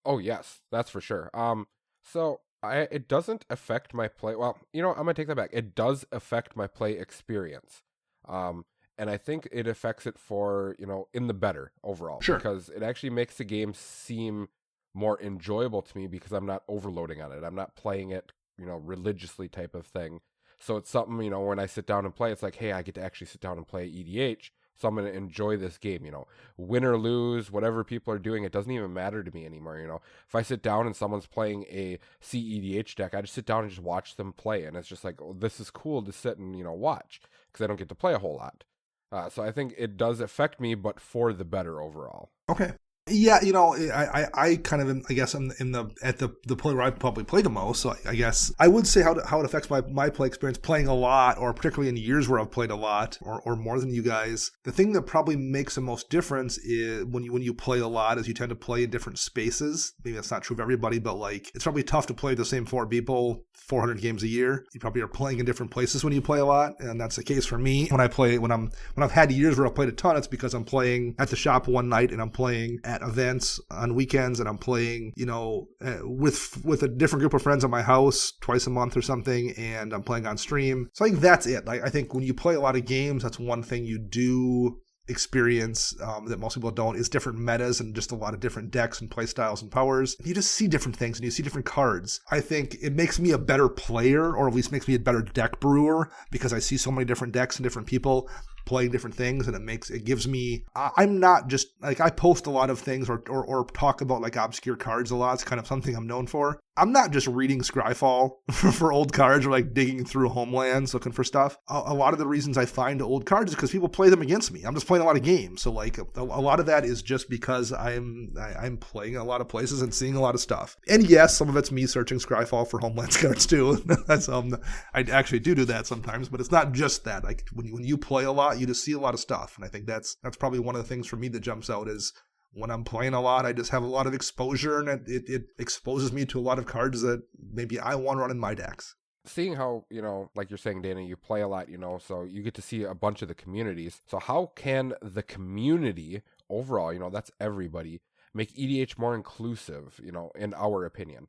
Oh, yes, that's for sure. So it doesn't affect my play. Well, I'm going to take that back. It does affect my play experience. And I think it affects it for, in the better overall. Sure. Because it actually makes the game seem more enjoyable to me because I'm not overloading on it. I'm not playing it, religiously type of thing. So it's something, when I sit down and play, it's like, hey, I get to actually sit down and play EDH. So I'm going to enjoy this game, win or lose, whatever people are doing, it doesn't even matter to me anymore. If I sit down and someone's playing a CEDH deck, I just sit down and just watch them play. And it's just like, oh, this is cool to sit and, watch because I don't get to play a whole lot. So I think it does affect me, but for the better overall. Okay. Yeah, I kind of, I guess, I'm at the point where I probably play the most. So I guess I would say how it affects my play experience playing a lot, or particularly in years where I've played a lot or more than you guys. The thing that probably makes the most difference is when you play a lot, is you tend to play in different spaces. Maybe that's not true of everybody, but like it's probably tough to play the same 4 people 400 games a year. You probably are playing in different places when you play a lot, and that's the case for me. When I've had years where I've played a ton, it's because I'm playing at the shop one night and I'm playing at events on weekends, and I'm playing, with a different group of friends at my house twice a month or something, and I'm playing on stream. So I think that's it. I think when you play a lot of games, that's one thing you do experience that most people don't, is different metas and just a lot of different decks and play styles and powers. You just see different things and you see different cards. I think it makes me a better player, or at least makes me a better deck brewer, because I see so many different decks and different people playing different things, and it gives me, I'm not just like, I post a lot of things or talk about like obscure cards a lot. It's kind of something I'm known for. I'm not just reading Scryfall for old cards or like digging through homelands looking for stuff. A lot of the reasons I find old cards is because people play them against me. I'm just playing a lot of games. So like a lot of that is just because I'm playing a lot of places and seeing a lot of stuff. And yes, some of it's me searching Scryfall for homelands cards too. That's I actually do that sometimes, but it's not just that. Like when you play a lot, you just see a lot of stuff. And I think that's probably one of the things for me that jumps out is, when I'm playing a lot, I just have a lot of exposure, and it exposes me to a lot of cards that maybe I want to run in my decks. Seeing how, like you're saying, Dana, you play a lot, so you get to see a bunch of the communities. So how can the community overall, that's everybody, make EDH more inclusive, in our opinion?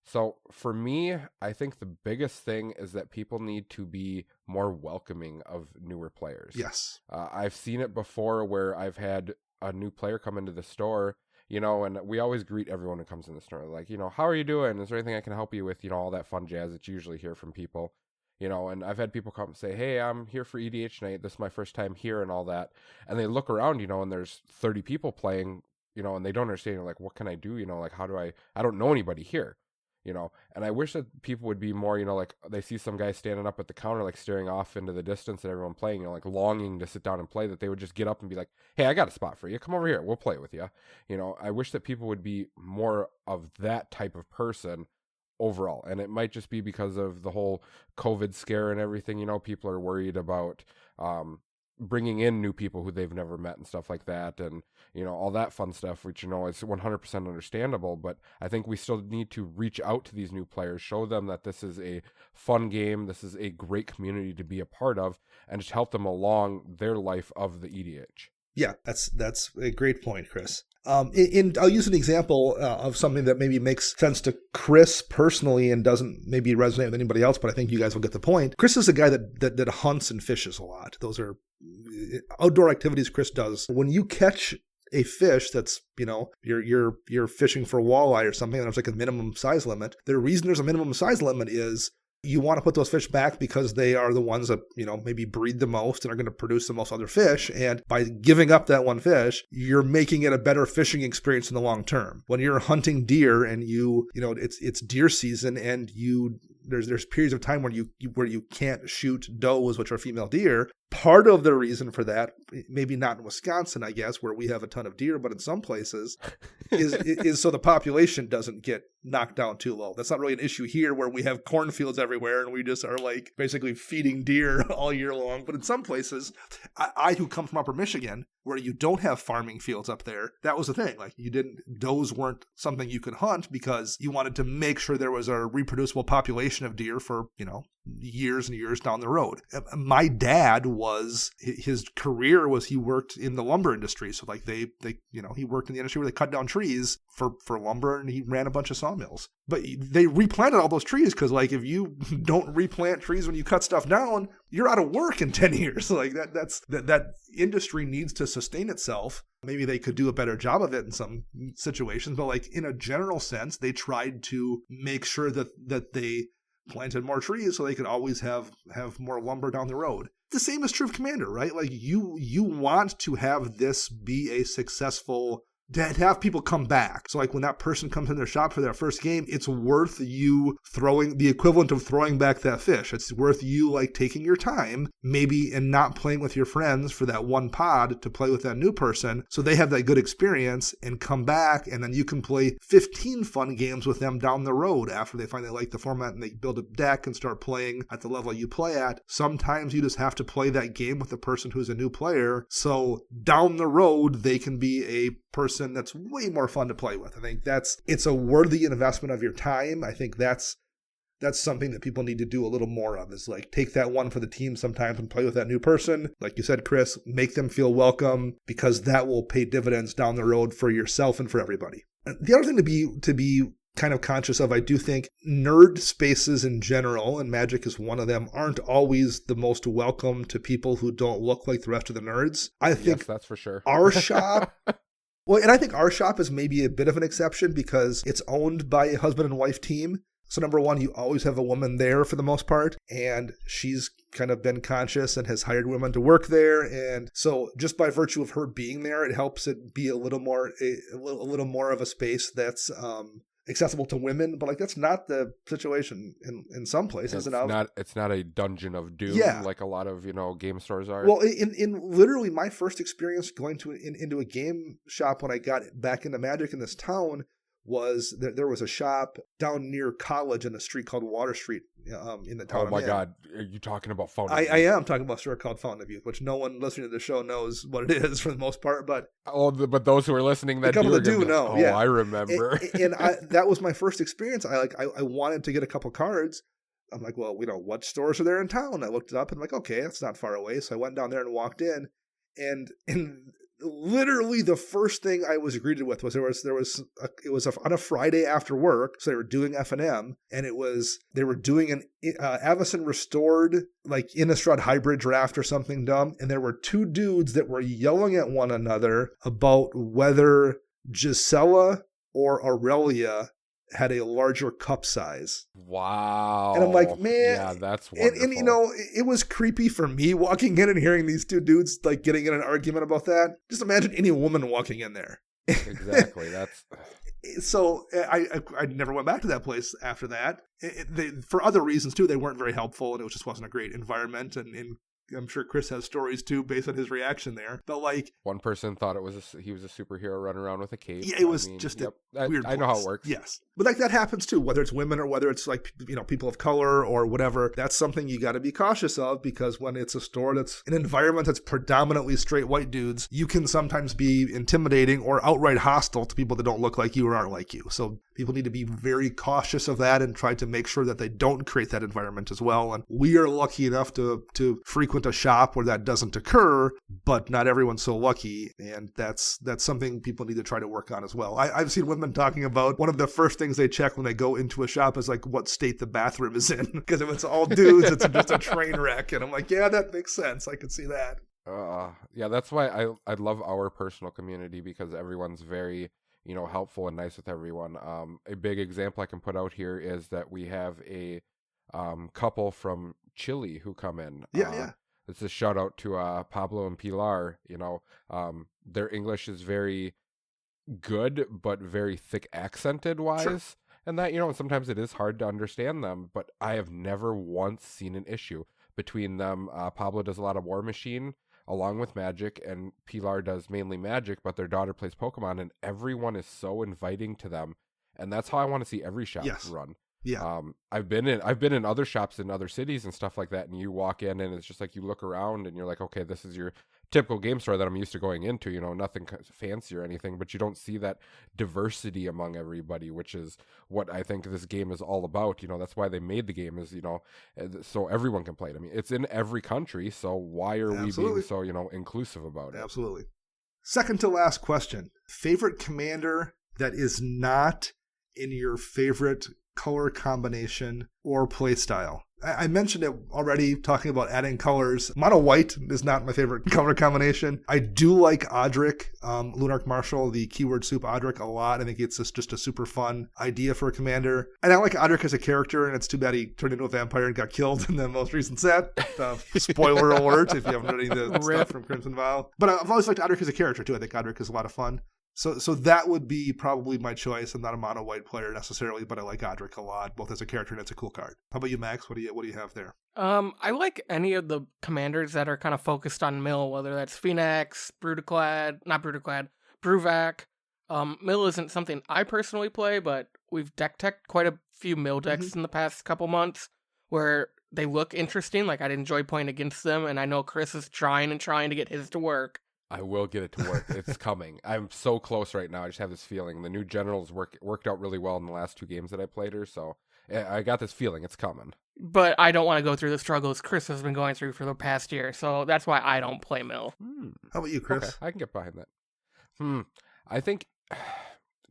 So for me, I think the biggest thing is that people need to be more welcoming of newer players. Yes. I've seen it before where I've had a new player come into the store, and we always greet everyone who comes in the store. Like, how are you doing? Is there anything I can help you with? All that fun jazz that you usually hear from people, and I've had people come and say, hey, I'm here for EDH night. This is my first time here and all that. And they look around, and there's 30 people playing, and they don't understand, like, what can I do? Like, how do I don't know anybody here. And I wish that people would be more, like they see some guy standing up at the counter, like staring off into the distance at everyone playing, like longing to sit down and play, that they would just get up and be like, hey, I got a spot for you. Come over here. We'll play with you. I wish that people would be more of that type of person overall. And it might just be because of the whole COVID scare and everything, people are worried about, bringing in new people who they've never met and stuff like that, and all that fun stuff, which is 100% understandable. But I think we still need to reach out to these new players, show them that this is a fun game, this is a great community to be a part of, and just help them along their life of the EDH. Yeah, that's a great point, Chris. I'll use an example of something that maybe makes sense to Chris personally and doesn't maybe resonate with anybody else, but I think you guys will get the point. Chris is a guy that hunts and fishes a lot. Those are outdoor activities Chris does. When you catch a fish that's, you're fishing for walleye or something, and there's like a minimum size limit. The reason there's a minimum size limit is you want to put those fish back because they are the ones that, maybe breed the most and are going to produce the most other fish. And by giving up that one fish, you're making it a better fishing experience in the long term. When you're hunting deer and it's deer season, and there's periods of time where you can't shoot does, which are female deer. Part of the reason for that, maybe not in Wisconsin, I guess, where we have a ton of deer, but in some places, is so the population doesn't get knocked down too low. That's not really an issue here, where we have cornfields everywhere and we just are like basically feeding deer all year long. But in some places, I who come from Upper Michigan, where you don't have farming fields up there, that was the thing. Like does weren't something you could hunt because you wanted to make sure there was a reproducible population of deer for, years and years down the road. My dad his career was he worked in the lumber industry. So like he worked in the industry where they cut down trees for lumber, and he ran a bunch of sawmills. But they replanted all those trees because like if you don't replant trees when you cut stuff down, you're out of work in 10 years. Like that industry needs to sustain itself. Maybe they could do a better job of it in some situations, but like in a general sense, they tried to make sure that they planted more trees so they could always have more lumber down the road. The same is true of Commander, right? Like you want to have this be a successful to have people come back. So like when that person comes in their shop for their first game, it's worth you throwing the equivalent of throwing back that fish. It's worth you like taking your time maybe and not playing with your friends for that one pod to play with that new person so they have that good experience and come back, and then you can play 15 fun games with them down the road after they finally like the format and they build a deck and start playing at the level you play at. Sometimes you just have to play that game with the person who's a new player so down the road they can be a person that's way more fun to play with. I think it's a worthy investment of your time. I think that's something that people need to do a little more of, is like take that one for the team sometimes and play with that new person. Like you said, Chris, make them feel welcome, because that will pay dividends down the road for yourself and for everybody. The other thing to be kind of conscious of, I do think nerd spaces in general, and Magic is one of them, aren't always the most welcome to people who don't look like the rest of the nerds. I think yes, that's for sure. Our shop... Well, and I think our shop is maybe a bit of an exception because it's owned by a husband and wife team. So number one, you always have a woman there for the most part, and she's kind of been conscious and has hired women to work there. And so just by virtue of her being there, it helps it be a little more of a space that's accessible to women. But like that's not the situation in some places. It's not a dungeon of doom like a lot of game stores are. Well, in literally my first experience going into a game shop when I got back into Magic in this town was there was a shop down near college in a street called Water Street in the town. Oh my God, are you talking about Fountain of Youth? I am talking about a store called Fountain of Youth, which no one listening to the show knows what it is for the most part. But but those who are listening that do know. Oh, yeah. I remember. And that was my first experience. I wanted to get a couple cards. I'm like, well, what stores are there in town? I looked it up and I'm like, okay, that's not far away. So I went down there and walked in, and literally the first thing I was greeted with was it was on a Friday after work, so they were doing F&M, and they were doing an Avacyn Restored like Innistrad hybrid draft or something dumb, and there were two dudes that were yelling at one another about whether Gisela or Aurelia had a larger cup size. Wow. And I'm like, man. Yeah, that's wonderful. And it was creepy for me walking in and hearing these two dudes like getting in an argument about that. Just imagine any woman walking in there. Exactly. That's... So I never went back to that place after that. For other reasons too, they weren't very helpful, and it just wasn't a great environment. And I'm sure Chris has stories too based on his reaction there. But like, one person thought he was a superhero running around with a cape. Yeah, it was weird. I know how it works. Yes. But like that happens too, whether it's women or whether it's like, people of color or whatever. That's something you got to be cautious of, because when it's a store that's an environment that's predominantly straight white dudes, you can sometimes be intimidating or outright hostile to people that don't look like you or aren't like you. So people need to be very cautious of that and try to make sure that they don't create that environment as well. And we are lucky enough to frequent a shop where that doesn't occur, but not everyone's so lucky. And that's something people need to try to work on as well. I've seen women talking about one of the first things they check when they go into a shop is like what state the bathroom is in. Because if it's all dudes, it's just a train wreck. And I'm like, yeah, that makes sense. I can see that. Yeah, that's why I love our personal community, because everyone's very helpful and nice with everyone. A big example I can put out here is that we have a couple from Chile who come in. Yeah. It's a shout out to Pablo and Pilar. Their English is very good, but very thick accented wise. Sure. And that, sometimes it is hard to understand them, but I have never once seen an issue between them. Pablo does a lot of War Machine along with Magic, and Pilar does mainly Magic, but their daughter plays Pokemon, and everyone is so inviting to them. And that's how I want to see every shop run. Yeah. I've been in other shops in other cities and stuff like that, and you walk in and it's just like you look around and you're like, okay, this is your typical game store that I'm used to going into, nothing fancy or anything, but you don't see that diversity among everybody, which is what I think this game is all about. That's why they made the game, is, so everyone can play it. I mean, it's in every country, so why are we being so, inclusive about it? Absolutely. Second to last question. Favorite commander that is not in your favorite color combination or play style? I mentioned it already, talking about adding colors. Mono white is not my favorite color combination. I do like Odric, Lunarch Marshal, the keyword soup Odric, a lot. I think it's just a super fun idea for a commander. And I like Odric as a character, and it's too bad he turned into a vampire and got killed in the most recent set. Spoiler alert if you haven't read any of the stuff from Crimson Vow. But I've always liked Odric as a character too. I think Odric is a lot of fun. So that would be probably my choice. I'm not a mono white player necessarily, but I like Godric a lot, both as a character and as a cool card. How about you, Max? What do you have there? I like any of the commanders that are kind of focused on mill, whether that's Phoenix, Bruvac. Mill isn't something I personally play, but we've deck teched quite a few mill decks in the past couple months where they look interesting. Like, I'd enjoy playing against them, and I know Chris is trying to get his to work. I will get it to work. It's coming. I'm so close right now. I just have this feeling. The new generals worked out really well in the last 2 games that I played her, so I got this feeling it's coming. But I don't want to go through the struggles Chris has been going through for the past year, so that's why I don't play mill. How about you, Chris? Okay, I can get behind that. I think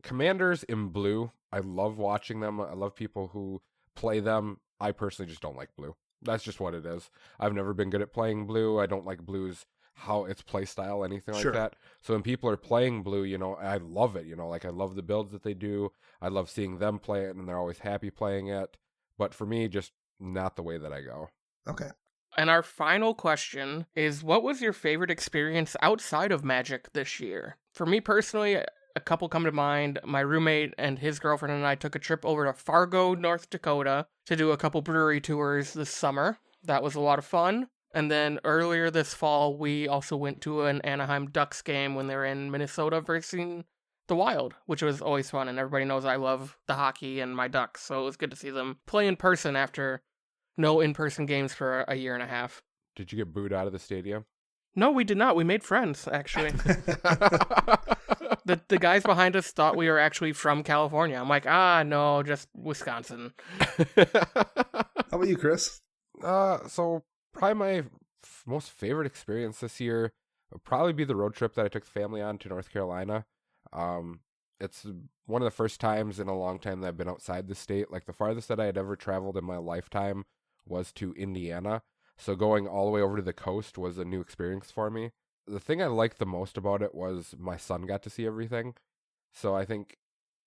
commanders in blue, I love watching them. I love people who play them. I personally just don't like blue. That's just what it is. I've never been good at playing blue. I don't like blues, how it's playstyle, anything like that. So when people are playing blue, I love it. Like, I love the builds that they do. I love seeing them play it, and they're always happy playing it. But for me, just not the way that I go. Okay. And our final question is, what was your favorite experience outside of Magic this year? For me personally, a couple come to mind. My roommate and his girlfriend and I took a trip over to Fargo, North Dakota to do a couple brewery tours this summer. That was a lot of fun. And then earlier this fall, we also went to an Anaheim Ducks game when they were in Minnesota versus the Wild, which was always fun. And everybody knows I love the hockey and my Ducks, so it was good to see them play in person after no in-person games for a year and a half. Did you get booed out of the stadium? No, we did not. We made friends, actually. The guys behind us thought we were actually from California. I'm like, no, just Wisconsin. How about you, Chris? So probably my most favorite experience this year would probably be the road trip that I took the family on to North Carolina. It's one of the first times in a long time that I've been outside the state. Like, the farthest that I had ever traveled in my lifetime was to Indiana. So going all the way over to the coast was a new experience for me. The thing I liked the most about it was my son got to see everything. So I think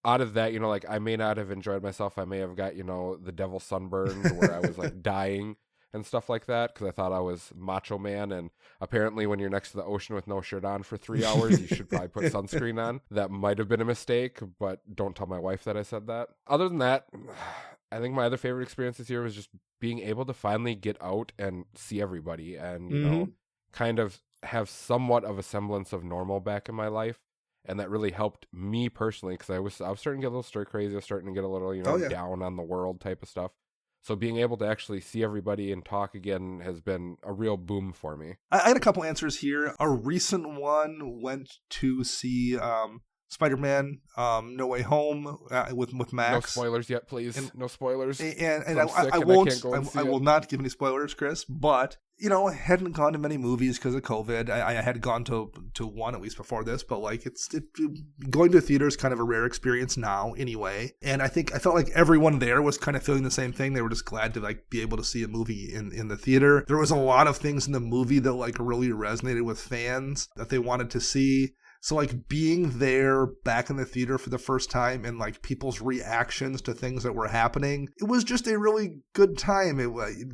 out of that, like, I may not have enjoyed myself. I may have got, the devil sunburned where I was like dying and stuff like that because I thought I was macho man. And apparently when you're next to the ocean with no shirt on for 3 hours, you should probably put sunscreen on. That might have been a mistake, but don't tell my wife that I said that. Other than that, I think my other favorite experience this year was just being able to finally get out and see everybody and, kind of have somewhat of a semblance of normal back in my life. And that really helped me personally because I was starting to get a little stir crazy. I was starting to get a little, down on the world type of stuff. So being able to actually see everybody and talk again has been a real boom for me. I had a couple answers here. A recent one went to see Spider-Man No Way Home with Max. No spoilers yet, please. No spoilers. And I won't. I will not give any spoilers, Chris. But I hadn't gone to many movies because of COVID. I had gone to one at least before this, but like going to a theater is kind of a rare experience now, anyway. And I felt like everyone there was kind of feeling the same thing. They were just glad to like be able to see a movie in the theater. There was a lot of things in the movie that like really resonated with fans that they wanted to see. So like being there back in the theater for the first time and like people's reactions to things that were happening, it was just a really good time.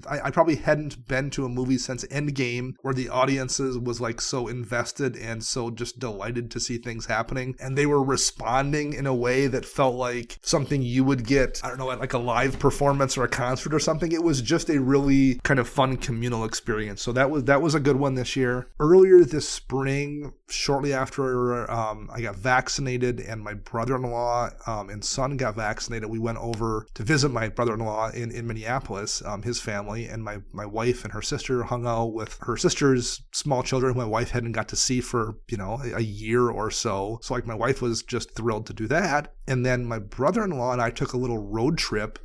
I probably hadn't been to a movie since Endgame where the audiences was like so invested and so just delighted to see things happening. And they were responding in a way that felt like something you would get, I don't know, at like a live performance or a concert or something. It was just a really kind of fun communal experience. So that was a good one this year. Earlier this spring, shortly after I got vaccinated and my brother-in-law and son got vaccinated, we went over to visit my brother-in-law in Minneapolis, his family, and my wife and her sister hung out with her sister's small children who my wife hadn't got to see for, a year or so. So like my wife was just thrilled to do that. And then my brother-in-law and I took a little road trip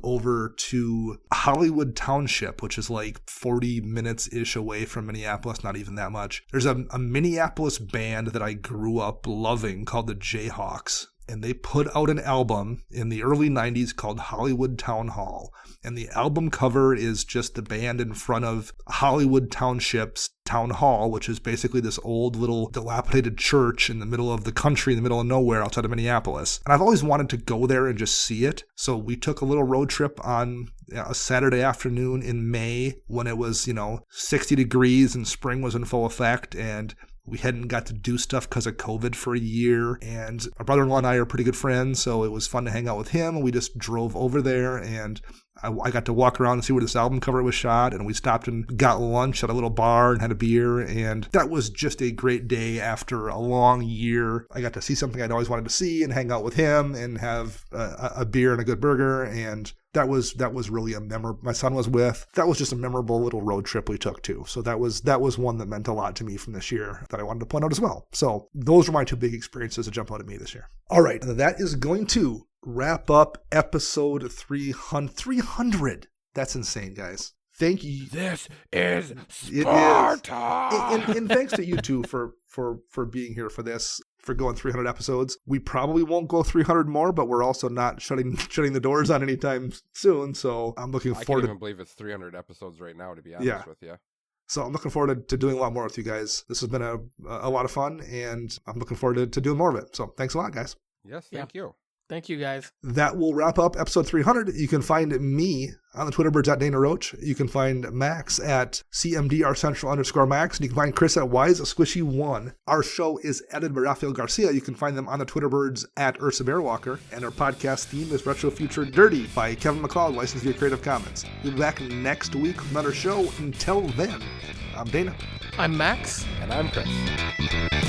over to Hollywood Township, which is like 40 minutes-ish away from Minneapolis, not even that much. There's a Minneapolis band that I grew up loving called the Jayhawks, and they put out an album in the early 90s called Hollywood Town Hall. And the album cover is just the band in front of Hollywood Township's Town Hall, which is basically this old little dilapidated church in the middle of the country, in the middle of nowhere outside of Minneapolis. And I've always wanted to go there and just see it. So we took a little road trip on a Saturday afternoon in May when it was, 60 degrees and spring was in full effect. And We hadn't got to do stuff because of COVID for a year, and my brother-in-law and I are pretty good friends, so it was fun to hang out with him. We just drove over there, and I got to walk around and see where this album cover was shot, and we stopped and got lunch at a little bar and had a beer, and that was just a great day after a long year. I got to see something I'd always wanted to see and hang out with him and have a beer and a good burger, and that was really a memorable. My son was with. That was just a memorable little road trip we took too. So that was one that meant a lot to me from this year that I wanted to point out as well. So those were my two big experiences that jump out at me this year. All right, that is going to wrap up episode 300. That's insane, guys. Thank you. This is Sparta. It is. And thanks to you two for being here for this, for going 300 episodes. We probably won't go 300 more, but we're also not shutting the doors on anytime soon. So I'm looking forward. I can't even believe it's 300 episodes right now, to be honest with you. So I'm looking forward to doing a lot more with you guys. This has been a lot of fun, and I'm looking forward to doing more of it. So thanks a lot, guys. Yes, thank you. Thank you, guys. That will wrap up episode 300. You can find me on the Twitterbirds at Dana Roach. You can find Max at CMDRCentral_Max. And you can find Chris at WiseSquishy1. Our show is edited by Rafael Garcia. You can find them on the Twitterbirds at Ursa Bearwalker. And our podcast theme is Retro Future Dirty by Kevin McLeod, licensed via Creative Commons. We'll be back next week with another show. Until then, I'm Dana. I'm Max. And I'm Chris. We'll be right back.